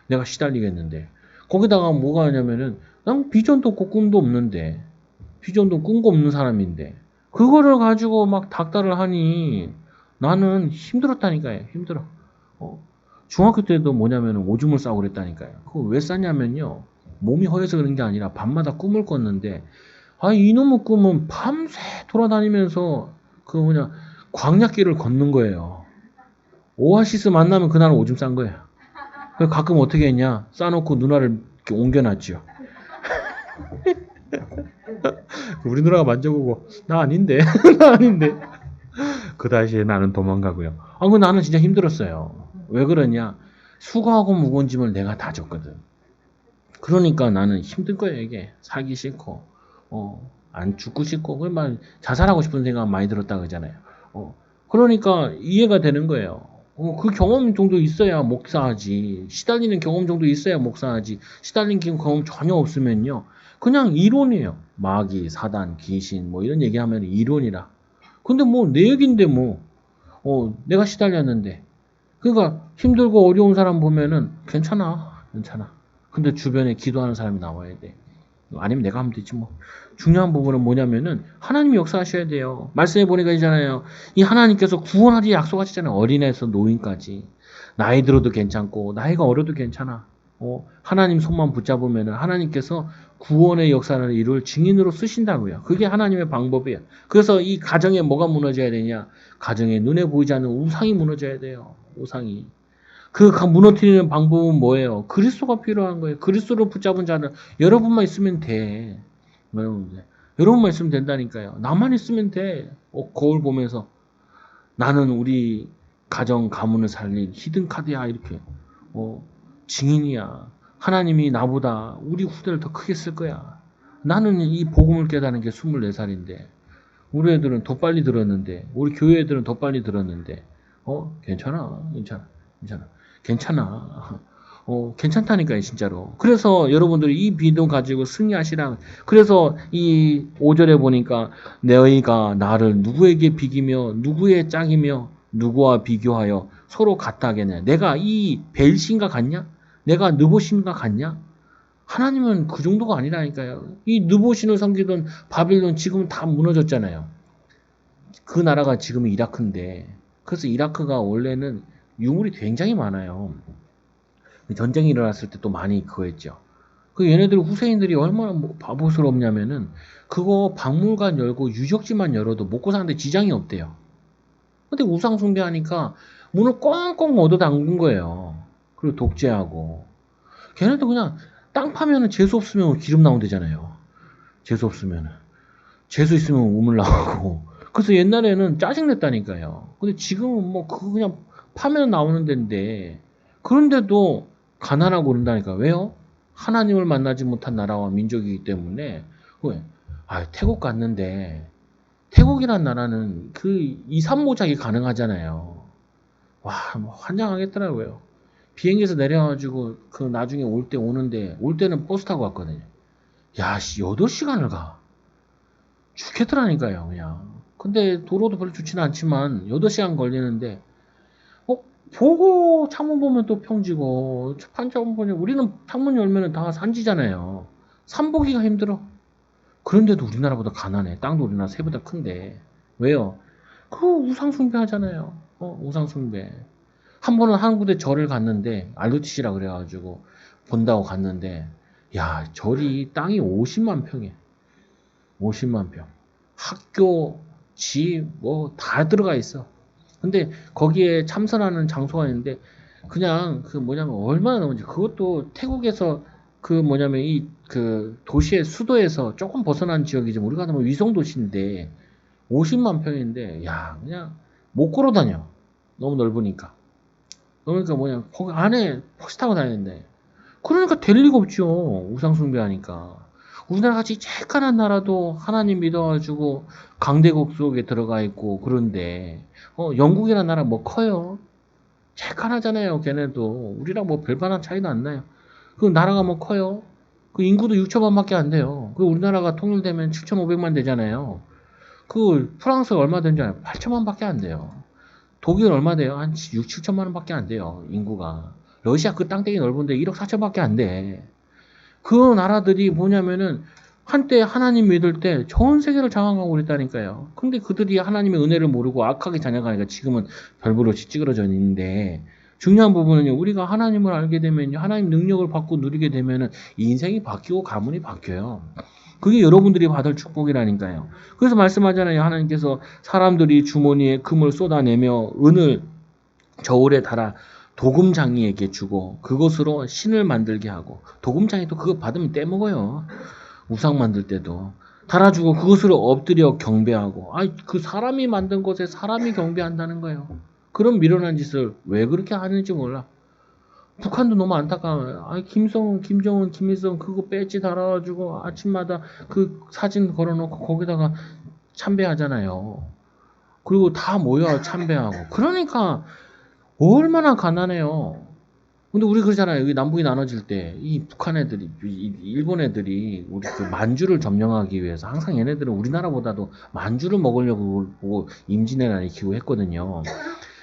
내가 시달리겠는데. 거기다가 뭐가 하냐면은 난 비전도 없고 꿈도 없는데, 비전도 꿈도 없는 사람인데 그거를 가지고 막 닥달을 하니 나는 힘들었다니까요. 힘들어. 중학교 때도 뭐냐면 오줌을 싸고 그랬다니까요. 그거 왜 쌌냐면요. 몸이 허해서 그런 게 아니라 밤마다 꿈을 꿨는데 이놈의 꿈은 밤새 돌아다니면서 광야길을 걷는 거예요. 오아시스 만나면 그날 오줌 싼 거예요. 그래서 가끔 어떻게 했냐. 싸놓고 누나를 이렇게 옮겨놨죠. 우리 누나가 만져보고 나 아닌데 나 아닌데 그 다시에 나는 도망가고요. 그 나는 진짜 힘들었어요. 왜 그러냐? 수고하고 무거운 짐을 내가 다 졌거든. 그러니까 나는 힘든 거예요, 이게. 살기 싫고, 안 죽고 싶고, 그만 자살하고 싶은 생각 많이 들었다 그러잖아요. 그러니까 이해가 되는 거예요. 그 경험 정도 있어야 목사하지. 시달리는 경험 정도 있어야 목사하지. 시달린 경험 전혀 없으면요. 그냥 이론이에요. 마귀, 사단, 귀신, 뭐 이런 얘기하면 이론이라. 근데 뭐 내 얘기인데 뭐, 내가 시달렸는데. 그러니까 힘들고 어려운 사람 보면은 괜찮아. 근데 주변에 기도하는 사람이 나와야 돼. 아니면 내가 하면 되지 뭐. 중요한 부분은 뭐냐면은 하나님이 역사하셔야 돼요. 말씀해 보니까 있잖아요. 이 하나님께서 구원하리 약속하시잖아요. 어린애에서 노인까지. 나이 들어도 괜찮고 나이가 어려도 괜찮아. 하나님 손만 붙잡으면은 하나님께서 구원의 역사를 이룰 증인으로 쓰신다고요. 그게 하나님의 방법이에요. 그래서 이 가정에 뭐가 무너져야 되냐? 가정에 눈에 보이지 않는 우상이 무너져야 돼요. 우상이. 그 무너뜨리는 방법은 뭐예요? 그리스도가 필요한 거예요. 그리스도를 붙잡은 자는 여러분만 있으면 돼. 여러분만 있으면 된다니까요. 나만 있으면 돼. 거울 보면서 나는 우리 가정 가문을 살린 히든 카드야 이렇게. 증인이야. 하나님이 나보다 우리 후대를 더 크게 쓸 거야. 나는 이 복음을 깨닫는 게 24살인데 우리 애들은 더 빨리 들었는데 우리 교회 애들은 더 빨리 들었는데 괜찮아. 괜찮다니까요, 진짜로. 그래서 여러분들이 이 비도 가지고 승리하시라. 그래서 이 5절에 보니까 너희가 나를 누구에게 비기며 누구의 짝이며 누구와 비교하여 서로 같다 하겠냐. 내가 이 벨신과 같냐? 내가 느보신과 같냐? 하나님은 그 정도가 아니라니까요. 이 느보신을 섬기던 바빌론 지금은 다 무너졌잖아요. 그 나라가 지금 이라크인데 그래서 이라크가 원래는 유물이 굉장히 많아요. 전쟁이 일어났을 때 또 많이 그거 했죠. 그 얘네들 후세인들이 얼마나 바보스럽냐면은 그거 박물관 열고 유적지만 열어도 먹고 사는데 지장이 없대요. 근데 우상 숭배하니까 문을 꽁꽁 얻어 담근 거예요. 그리고 독재하고. 걔네들 그냥 땅 파면은 재수 없으면 기름 나오면 되잖아요. 재수 없으면은. 재수 있으면 우물 나오고. 그래서 옛날에는 짜증냈다니까요. 근데 지금은 뭐 그거 그냥 파면 나오는 데인데 그런데도 가난하고 그런다니까. 왜요? 하나님을 만나지 못한 나라와 민족이기 때문에. 왜? 태국 갔는데 태국이란 나라는 그 2, 3모작이 가능하잖아요. 와, 뭐 환장하겠더라고요. 비행기에서 내려가지고 그 나중에 올 때는 버스 타고 갔거든요. 야, 8시간을 가. 죽겠더라니까요, 그냥. 근데 도로도 별로 좋지는 않지만 8시간 걸리는데 어, 보고 창문 보면 또 평지고 판창문 보면 우리는 창문 열면은 다 산지잖아요. 산 보기가 힘들어. 그런데도 우리나라보다 가난해. 땅도 우리나라 세보다 큰데. 왜요? 그 우상숭배 하잖아요. 우상숭배. 한 번은 한 군데 절을 갔는데 ROTC라 그래가지고 본다고 갔는데 야 절이 땅이 50만 평이야. 50만 평. 학교, 집, 뭐 다 들어가 있어. 근데 거기에 참선하는 장소가 있는데 그냥 그 뭐냐면 얼마나 넘은지 그것도 태국에서 그 뭐냐면 이 그 도시의 수도에서 조금 벗어난 지역이지 우리가 하면 위성 도시인데 50만 평인데 야 그냥 못 걸어 다녀. 너무 넓으니까. 그러니까 뭐냐 거기 안에 택시 타고 다니는데 그러니까 될 리가 없죠. 우상숭배하니까. 우리나라 같이 쬐깐한 나라도 하나님 믿어가지고 강대국 속에 들어가 있고 그런데 영국이라는 나라 뭐 커요? 쬐깐하잖아요. 걔네도 우리랑 뭐 별반한 차이도 안 나요. 그 나라가 뭐 커요? 그 인구도 6천만밖에 안 돼요. 그 우리나라가 통일되면 7,500만 되잖아요. 그 프랑스 얼마 되는지 알아요? 8천만밖에 안 돼요. 독일 얼마 돼요? 한 6, 7천만 원밖에 안 돼요. 인구가. 러시아 그 땅덩이 넓은데 1억 4천밖에 안 돼. 그 나라들이 뭐냐면은 한때 하나님 믿을 때 전 세계를 장악하고 그랬다니까요. 근데 그들이 하나님의 은혜를 모르고 악하게 자녀가니까 지금은 별부러치 찌그러져 있는데 중요한 부분은요. 우리가 하나님을 알게 되면요. 하나님 능력을 받고 누리게 되면은 인생이 바뀌고 가문이 바뀌어요. 그게 여러분들이 받을 축복이라니까요. 그래서 말씀하잖아요. 하나님께서 사람들이 주머니에 금을 쏟아내며 은을 저울에 달아 도금장이에게 주고 그것으로 신을 만들게 하고 도금장이 또 그거 받으면 떼먹어요. 우상 만들 때도 달아주고 그것으로 엎드려 경배하고 그 사람이 만든 것에 사람이 경배한다는 거예요. 그런 미련한 짓을 왜 그렇게 하는지 몰라. 북한도 너무 안타까워요. 김정은, 김일성 그거 배지 달아가지고 아침마다 그 사진 걸어놓고 거기다가 참배하잖아요. 그리고 다 모여 참배하고. 그러니까 얼마나 가난해요. 근데 우리 그러잖아요. 여기 남북이 나눠질 때 이 북한 애들이, 이 일본 애들이 우리 그 만주를 점령하기 위해서 항상 얘네들은 우리나라보다도 만주를 먹으려고 보고 임진왜란을 일으키고 했거든요.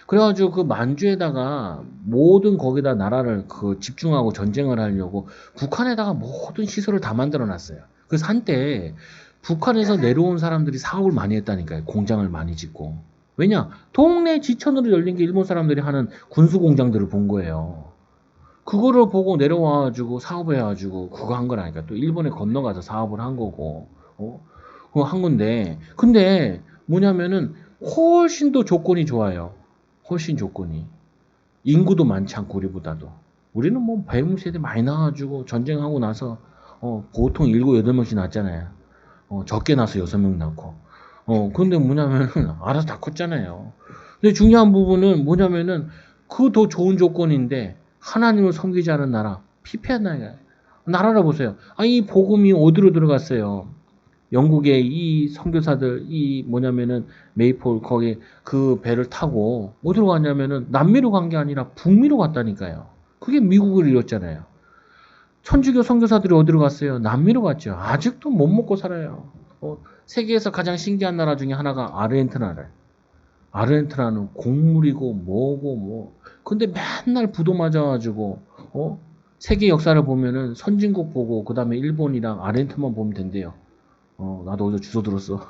그래가지고 그 만주에다가 모든 거기다 나라를 그 집중하고 전쟁을 하려고 북한에다가 모든 시설을 다 만들어 놨어요. 그래서 한때 북한에서 내려온 사람들이 사업을 많이 했다니까요. 공장을 많이 짓고. 왜냐? 동네 지천으로 열린 게 일본 사람들이 하는 군수 공장들을 본 거예요. 그거를 보고 내려와가지고 사업해가지고 그거 한 거라니까. 또 일본에 건너가서 사업을 한 거고, 그거 한 건데. 근데 뭐냐면은 훨씬 더 조건이 좋아요. 훨씬 조건이. 인구도 많지 않고 우리보다도. 우리는 뭐 배움 세대 많이 나와가지고 전쟁하고 나서 보통 7, 8명씩 낳잖아요. 적게 나서 6명 낳고. 근데 뭐냐면은 알아서 다 컸잖아요. 근데 중요한 부분은 뭐냐면은 그 더 좋은 조건인데 하나님을 섬기지 않은 나라, 피폐한 나라라 보세요. 이 복음이 어디로 들어갔어요? 영국의 이 선교사들 이 뭐냐면은 메이폴 거기 그 배를 타고 어디로 갔냐면은 남미로 간 게 아니라 북미로 갔다니까요. 그게 미국을 이뤘잖아요. 천주교 선교사들이 어디로 갔어요? 남미로 갔죠. 아직도 못 먹고 살아요. 세계에서 가장 신기한 나라 중에 하나가 아르헨티나래. 아르헨티나는 곡물이고 뭐고 뭐. 근데 맨날 부도 맞아가지고 세계 역사를 보면은 선진국 보고 그 다음에 일본이랑 아르헨티나만 보면 된대요. 나도 어디서 주소 들었어.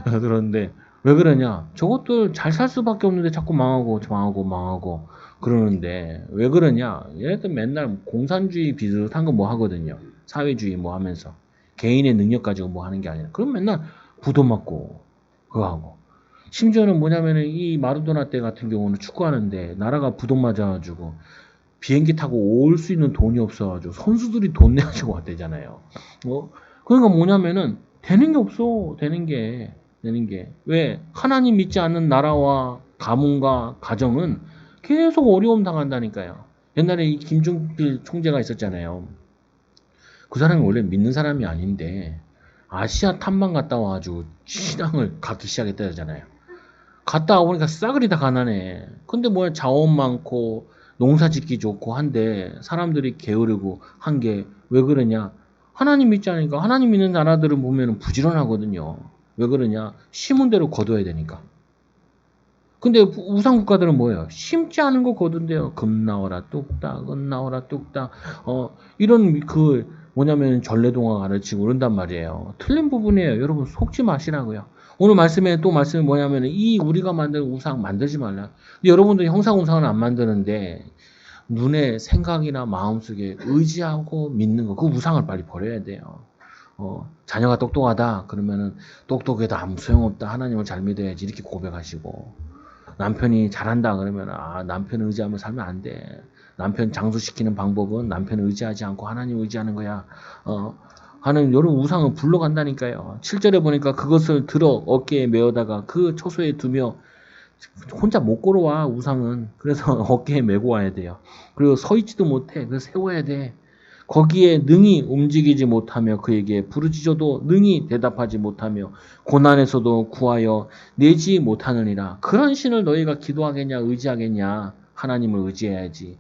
들었는데 왜 그러냐? 저것들 잘 살 수밖에 없는데 자꾸 망하고 그러는데 왜 그러냐? 얘네들 맨날 공산주의 비슷한 거 뭐 하거든요. 사회주의 뭐 하면서 개인의 능력 가지고 뭐 하는 게 아니라 그럼 맨날 부도 맞고 그거 하고 심지어는 뭐냐면은 이 마르도나 때 같은 경우는 축구하는데 나라가 부도 맞아가지고 비행기 타고 올 수 있는 돈이 없어가지고 선수들이 돈 내가지고 왔대잖아요. 그러니까 뭐냐면은 되는 게 없어. 되는 게. 왜? 하나님 믿지 않는 나라와 가문과 가정은 계속 어려움 당한다니까요. 옛날에 이 김종필 총재가 있었잖아요. 그 사람이 원래 믿는 사람이 아닌데 아시아 탐방 갔다 와가지고 신앙을 갖기 시작했다잖아요. 갔다 와보니까 싸그리 다 가난해. 근데 뭐야 자원 많고 농사 짓기 좋고 한데 사람들이 게으르고 한 게 왜 그러냐? 하나님 믿지 않으니까 하나님 믿는 나라들을 보면 부지런하거든요. 왜 그러냐? 심은 대로 거둬야 되니까. 근데 우상 국가들은 뭐예요? 심지 않은 거 거둔대요. 금 나와라 뚝딱, 은 나와라 뚝딱. 이런 뭐냐면 전래동화 가르치고 그런단 말이에요. 틀린 부분이에요. 여러분 속지 마시라고요. 오늘 말씀에 또 말씀이 뭐냐면 이 우리가 만든 우상 만들지 말라. 근데 여러분들 형상 우상은 안 만드는데 눈에 생각이나 마음속에 의지하고 믿는 거, 그 우상을 빨리 버려야 돼요. 자녀가 똑똑하다 그러면은 똑똑해도 아무 소용없다. 하나님을 잘 믿어야지 이렇게 고백하시고. 남편이 잘한다 그러면 남편 의지하며 살면 안 돼. 남편 장수시키는 방법은 남편 의지하지 않고 하나님 의지하는 거야. 하는 여러 우상을 불러간다니까요. 7절에 보니까 그것을 들어 어깨에 메어다가 그 초소에 두며 혼자 못 걸어와 우상은. 그래서 어깨에 메고 와야 돼요. 그리고 서 있지도 못해. 그래서 세워야 돼. 거기에 능히 움직이지 못하며 그에게 부르짖어도 능히 대답하지 못하며 고난에서도 구하여 내지 못하느니라. 그런 신을 너희가 기도하겠냐 의지하겠냐. 하나님을 의지해야지.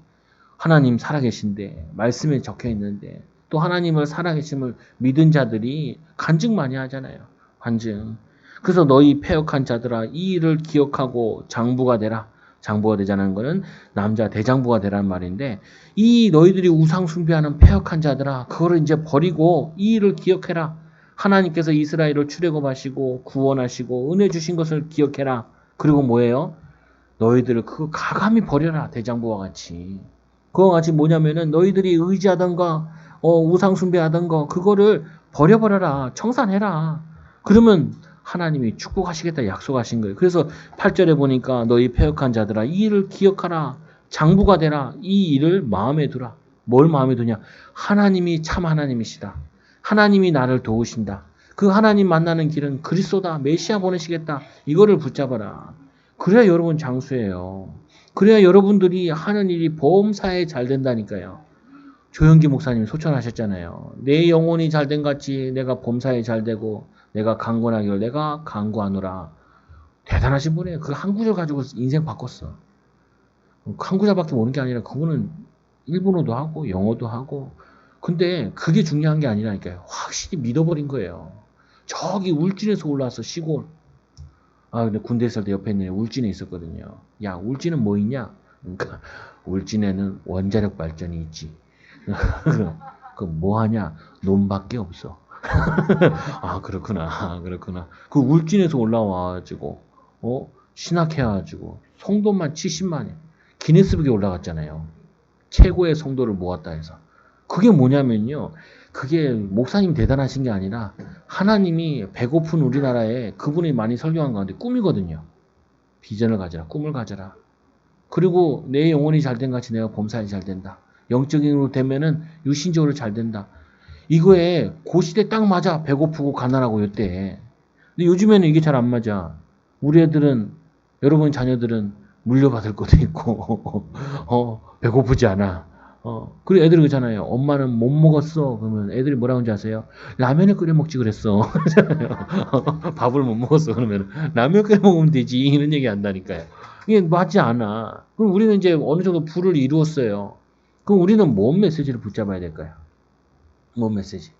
하나님 살아계신데 말씀에 적혀있는데 또 하나님을 살아계심을 믿은 자들이 간증 많이 하잖아요. 간증. 그래서 너희 패역한 자들아 이 일을 기억하고 장부가 되라. 장부가 되자는 것은 남자 대장부가 되라는 말인데 이 너희들이 우상 숭배하는 패역한 자들아 그거를 이제 버리고 이 일을 기억해라. 하나님께서 이스라엘을 출애굽하시고 구원하시고 은혜 주신 것을 기억해라. 그리고 뭐예요? 너희들을 그거 가감히 버려라. 대장부와 같이. 그와 같이 뭐냐면은 너희들이 의지하던 거 우상 숭배하던 거 그거를 버려버려라. 청산해라. 그러면 하나님이 축복하시겠다 약속하신 거예요. 그래서 8절에 보니까 너희 패역한 자들아 이 일을 기억하라. 장부가 되라. 이 일을 마음에 두라. 뭘 마음에 두냐? 하나님이 참 하나님이시다. 하나님이 나를 도우신다. 그 하나님 만나는 길은 그리스도다. 메시아 보내시겠다. 이거를 붙잡아라. 그래야 여러분 장수예요. 그래야 여러분들이 하는 일이 보험사에 잘 된다니까요. 조영기 목사님이 소천하셨잖아요. 내 영혼이 잘된 같이 내가 범사에 잘 되고 내가 강권하기를 내가 강구하노라. 대단하신 분이에요. 그 한 구절 가지고 인생 바꿨어. 한 구절밖에 모르는 게 아니라 그분은 일본어도 하고 영어도 하고 근데 그게 중요한 게 아니라니까요. 확실히 믿어버린 거예요. 저기 울진에서 올라와서 시골. 근데 군대 있을 때 옆에 있는 울진에 있었거든요. 야, 울진은 뭐 있냐? 그러니까 울진에는 원자력 발전이 있지. 그 뭐 하냐? 놈밖에 없어. 그렇구나. 그렇구나. 그 울진에서 올라와가지고, 신학해가지고, 성도만 70만이 기네스북에 올라갔잖아요. 최고의 성도를 모았다 해서. 그게 뭐냐면요. 그게 목사님 대단하신 게 아니라 하나님이 배고픈 우리나라에 그분이 많이 설교한 가운데 꿈이거든요. 비전을 가져라. 꿈을 가져라. 그리고 내 영혼이 잘된 같이 내가 범사에 잘 된다. 영적인으로 되면은 유신적으로 잘 된다. 이거에 고시대 딱 맞아. 배고프고 가난하고 요때. 근데 요즘에는 이게 잘 안 맞아. 우리 애들은 여러분 자녀들은 물려받을 것도 있고 배고프지 않아. 그리고 애들이 그러잖아요. 엄마는 못 먹었어. 그러면 애들이 뭐라고 하는지 아세요? 라면을 끓여 먹지 그랬어. 밥을 못 먹었어. 그러면 라면 끓여 먹으면 되지. 이런 얘기 한다니까요. 이게 맞지 않아. 그럼 우리는 이제 어느 정도 부를 이루었어요. 그럼 우리는 뭔 메시지를 붙잡아야 될까요? 뭔 메시지?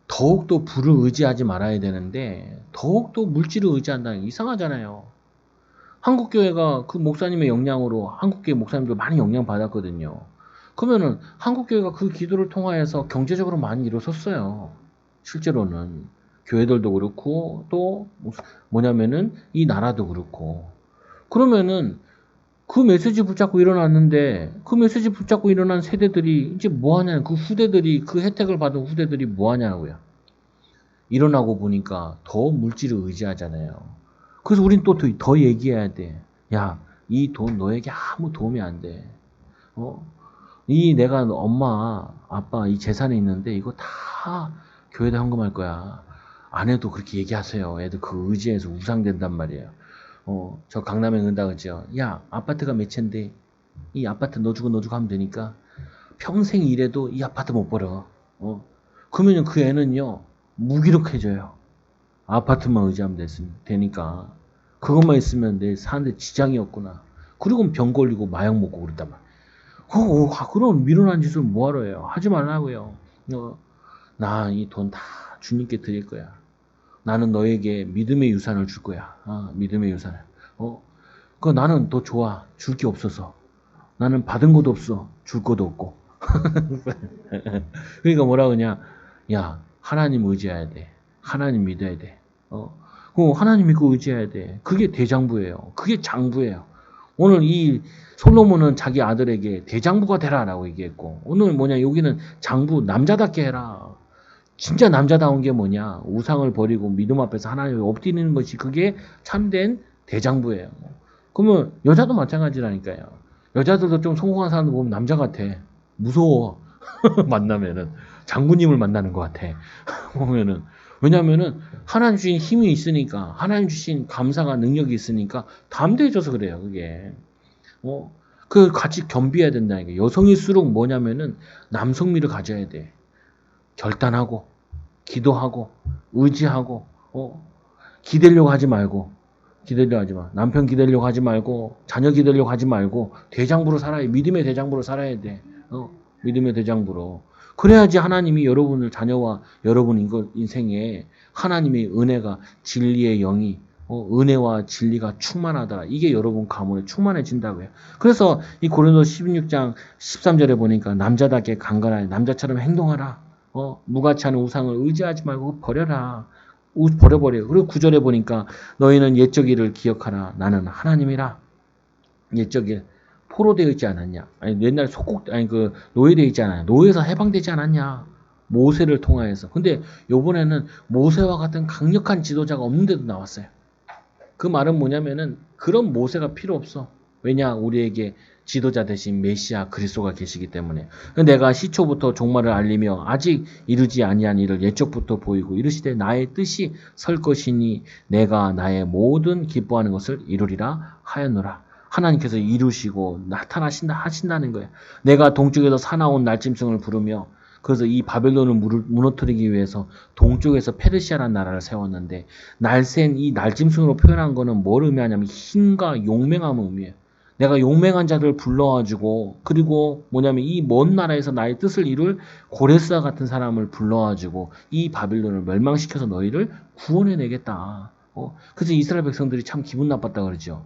더욱더 부를 의지하지 말아야 되는데 더욱더 물질을 의지한다는 게 이상하잖아요. 한국교회가 그 목사님의 영향으로 한국교회 목사님들 많이 영향 받았거든요. 그러면은 한국교회가 그 기도를 통하여서 경제적으로 많이 일어섰어요. 실제로는 교회들도 그렇고 또 뭐냐면은 이 나라도 그렇고 그러면은 그 메시지 붙잡고 일어났는데 그 메시지 붙잡고 일어난 세대들이 이제 뭐 하냐는 그 후대들이 그 혜택을 받은 후대들이 뭐 하냐고요. 일어나고 보니까 더 물질을 의지하잖아요. 그래서 우린 또 더 얘기해야 돼. 야, 이 돈 너에게 아무 도움이 안 돼. 이 내가 엄마, 아빠 이 재산이 있는데 이거 다 교회에다 헌금할 거야. 안 해도 그렇게 얘기하세요. 애들 그 의지에서 우상된단 말이에요. 저 강남에 은다 그죠? 야, 아파트가 몇 채인데 이 아파트 너 주고 하면 되니까 평생 일해도 이 아파트 못 벌어. 그러면 그 애는요 무기력해져요. 아파트만 의지하면 되니까 그것만 있으면 내 사는데 지장이 없구나. 그리고 병 걸리고 마약 먹고 그랬단 말이야. 그런 미련한 짓을 뭐하러 해요? 하지 말라고요. 나 이 돈 다 주님께 드릴 거야. 나는 너에게 믿음의 유산을 줄 거야. 믿음의 유산을. 그 나는 더 좋아. 줄 게 없어서. 나는 받은 것도 없어. 줄 것도 없고. 그러니까 뭐라 그러냐. 야, 하나님 의지해야 돼. 하나님 믿어야 돼. 하나님 믿고 의지해야 돼. 그게 대장부예요. 그게 장부예요. 오늘 이 솔로몬은 자기 아들에게 대장부가 되라라고 얘기했고, 오늘 뭐냐, 여기는 장부, 남자답게 해라. 진짜 남자다운 게 뭐냐, 우상을 버리고 믿음 앞에서 하나님을 엎드리는 것이 그게 참된 대장부예요. 그러면 여자도 마찬가지라니까요. 여자들도 좀 성공한 사람들 보면 남자 같아. 무서워. 만나면은 장군님을 만나는 것 같아. 보면은 왜냐면은 하나님 주신 힘이 있으니까, 하나님 주신 감사가 능력이 있으니까 담대해져서 그래요. 그게 그 같이 겸비해야 된다니까. 여성일수록 뭐냐면은 남성미를 가져야 돼. 결단하고 기도하고 의지하고 기대려고 하지 말고. 기대려고 하지 마. 남편 기대려고 하지 말고, 자녀 기대려고 하지 말고, 대장부로 살아야, 믿음의 대장부로 살아야 돼. 믿음의 대장부로. 그래야지 하나님이 여러분을, 자녀와 여러분 인생에 하나님의 은혜가, 진리의 영이, 은혜와 진리가 충만하더라. 이게 여러분 가문에 충만해진다고요. 그래서 이 고린도 16장 13절에 보니까 남자답게 강건하라. 남자처럼 행동하라. 무가치 않은 우상을 의지하지 말고 버려라. 버려버려요. 그리고 9절에 보니까 너희는 옛적 일을 기억하라. 나는 하나님이라. 옛적 일. 포로되어 있지 않았냐? 아니, 옛날 노예되어 있지 않았냐? 노예에서 해방되지 않았냐? 모세를 통하여서. 근데 요번에는 모세와 같은 강력한 지도자가 없는데도 나왔어요. 그 말은 뭐냐면은 그런 모세가 필요 없어. 왜냐? 우리에게 지도자 대신 메시아 그리스도가 계시기 때문에. 내가 시초부터 종말을 알리며 아직 이루지 아니한 일을 옛적부터 보이고 이르시되 나의 뜻이 설 것이니 내가 나의 모든 기뻐하는 것을 이루리라 하였노라. 하나님께서 이루시고 하신다는 거예요. 내가 동쪽에서 사나운 날짐승을 부르며, 그래서 이 바벨론을 무너뜨리기 위해서 동쪽에서 페르시아라는 나라를 세웠는데, 날쌘 이 날짐승으로 표현한 거는 뭘 의미하냐면 힘과 용맹함을 의미해요. 내가 용맹한 자를 불러가지고, 그리고 뭐냐면 이 먼 나라에서 나의 뜻을 이룰 고레스와 같은 사람을 불러가지고 이 바빌론을 멸망시켜서 너희를 구원해내겠다. 그래서 이스라엘 백성들이 참 기분 나빴다 그러죠.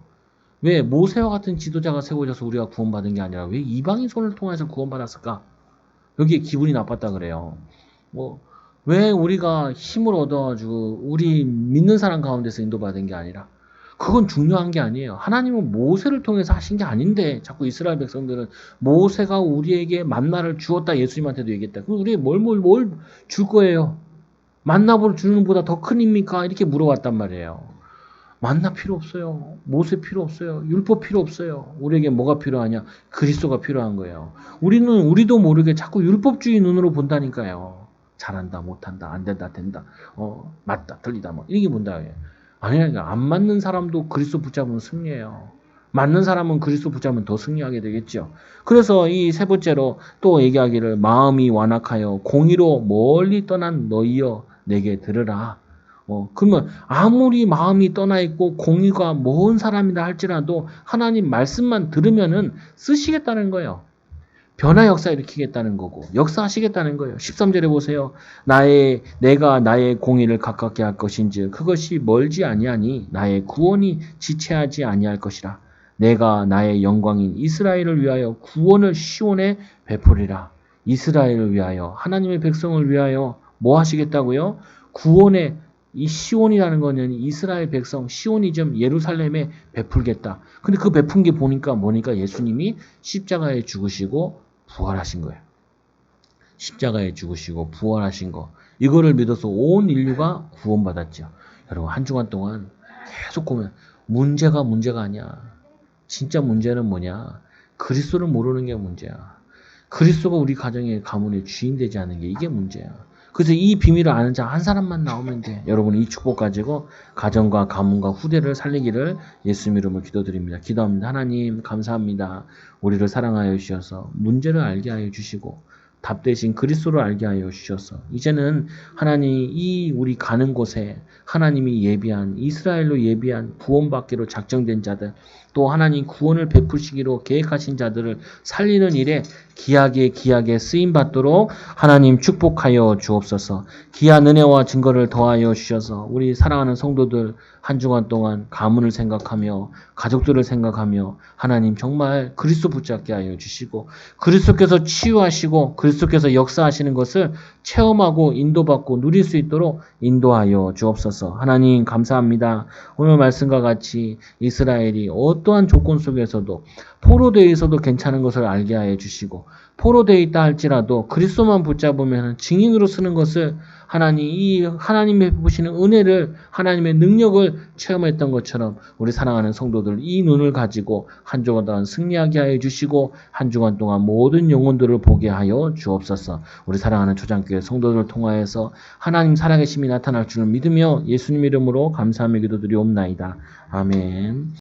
왜 모세와 같은 지도자가 세워져서 우리가 구원받은 게 아니라 왜 이방인 손을 통해서 구원받았을까? 여기에 기분이 나빴다 그래요. 왜 우리가 힘을 얻어가지고 우리 믿는 사람 가운데서 인도받은 게 아니라, 그건 중요한 게 아니에요. 하나님은 모세를 통해서 하신 게 아닌데 자꾸 이스라엘 백성들은 모세가 우리에게 만나를 주었다, 예수님한테도 얘기했다. 그럼 우리에게 뭘 줄 거예요? 만나를 주는 보다 더 큰 힘입니까? 이렇게 물어봤단 말이에요. 만나 필요 없어요. 모세 필요 없어요. 율법 필요 없어요. 우리에게 뭐가 필요하냐? 그리스도가 필요한 거예요. 우리도 모르게 자꾸 율법주의 눈으로 본다니까요. 잘한다, 못한다, 안 된다, 된다, 맞다, 틀리다, 이렇게 본다. 아니야, 안 맞는 사람도 그리스도 붙잡으면 승리해요. 맞는 사람은 그리스도 붙잡으면 더 승리하게 되겠죠. 그래서 이 세 번째로 또 얘기하기를, 마음이 완악하여 공의로 멀리 떠난 너희여 내게 들으라. 그러면 아무리 마음이 떠나 있고 공의가 먼 사람이라 할지라도 하나님 말씀만 들으면은 쓰시겠다는 거예요. 변화 역사 일으키겠다는 거고 역사하시겠다는 거예요. 13절에 보세요. 내가 나의 공의를 가깝게 할 것인지 그것이 멀지 아니하니 나의 구원이 지체하지 아니할 것이라. 내가 나의 영광인 이스라엘을 위하여 구원을 시온에 베풀이라. 이스라엘을 위하여, 하나님의 백성을 위하여 뭐 하시겠다고요? 구원의 이 시온이라는 거는 이스라엘 백성, 시온이즘 예루살렘에 베풀겠다. 근데 그 베푼 게 뭐니까 예수님이 십자가에 죽으시고 부활하신 거예요. 십자가에 죽으시고 부활하신 거. 이거를 믿어서 온 인류가 구원받았죠. 여러분, 한 주간 동안 계속 보면 문제가 아니야. 진짜 문제는 뭐냐? 그리스도를 모르는 게 문제야. 그리스도가 우리 가정의 가문의 주인 되지 않는 게 이게 문제야. 그래서 이 비밀을 아는 자 한 사람만 나오면 돼. 여러분, 이 축복 가지고 가정과 가문과 후대를 살리기를 예수 이름으로 기도드립니다. 기도합니다. 하나님 감사합니다. 우리를 사랑하여 주셔서 문제를 알게 하여 주시고 답 대신 그리스도를 알게 하여 주셔서 이제는 하나님 이 우리 가는 곳에 하나님이 예비한 이스라엘로 예비한 구원받기로 작정된 자들 또 하나님 구원을 베푸시기로 계획하신 자들을 살리는 일에 귀하게 쓰임 받도록 하나님 축복하여 주옵소서. 귀한 은혜와 증거를 더하여 주셔서 우리 사랑하는 성도들 한 주간 동안 가문을 생각하며 가족들을 생각하며 하나님 정말 그리스도 붙잡게 하여 주시고 그리스도께서 치유하시고 그리스도께서 역사하시는 것을 체험하고 인도받고 누릴 수 있도록 인도하여 주옵소서. 하나님 감사합니다. 오늘 말씀과 같이 이스라엘이 어떠한 조건 속에서도 포로되어 있어도 괜찮은 것을 알게 하여 주시고 포로되어 있다 할지라도 그리스도만 붙잡으면 증인으로 쓰는 것을 이 하나님의 보시는 은혜를 하나님의 능력을 체험했던 것처럼 우리 사랑하는 성도들 이 눈을 가지고 한 주간 동안 승리하게 하여 주시고 한 주간 동안 모든 영혼들을 보게 하여 주옵소서. 우리 사랑하는 초장교회 성도들을 통하여서 하나님 살아계심이 나타날 줄을 믿으며 예수님 이름으로 감사하며 기도드리옵나이다. 아멘.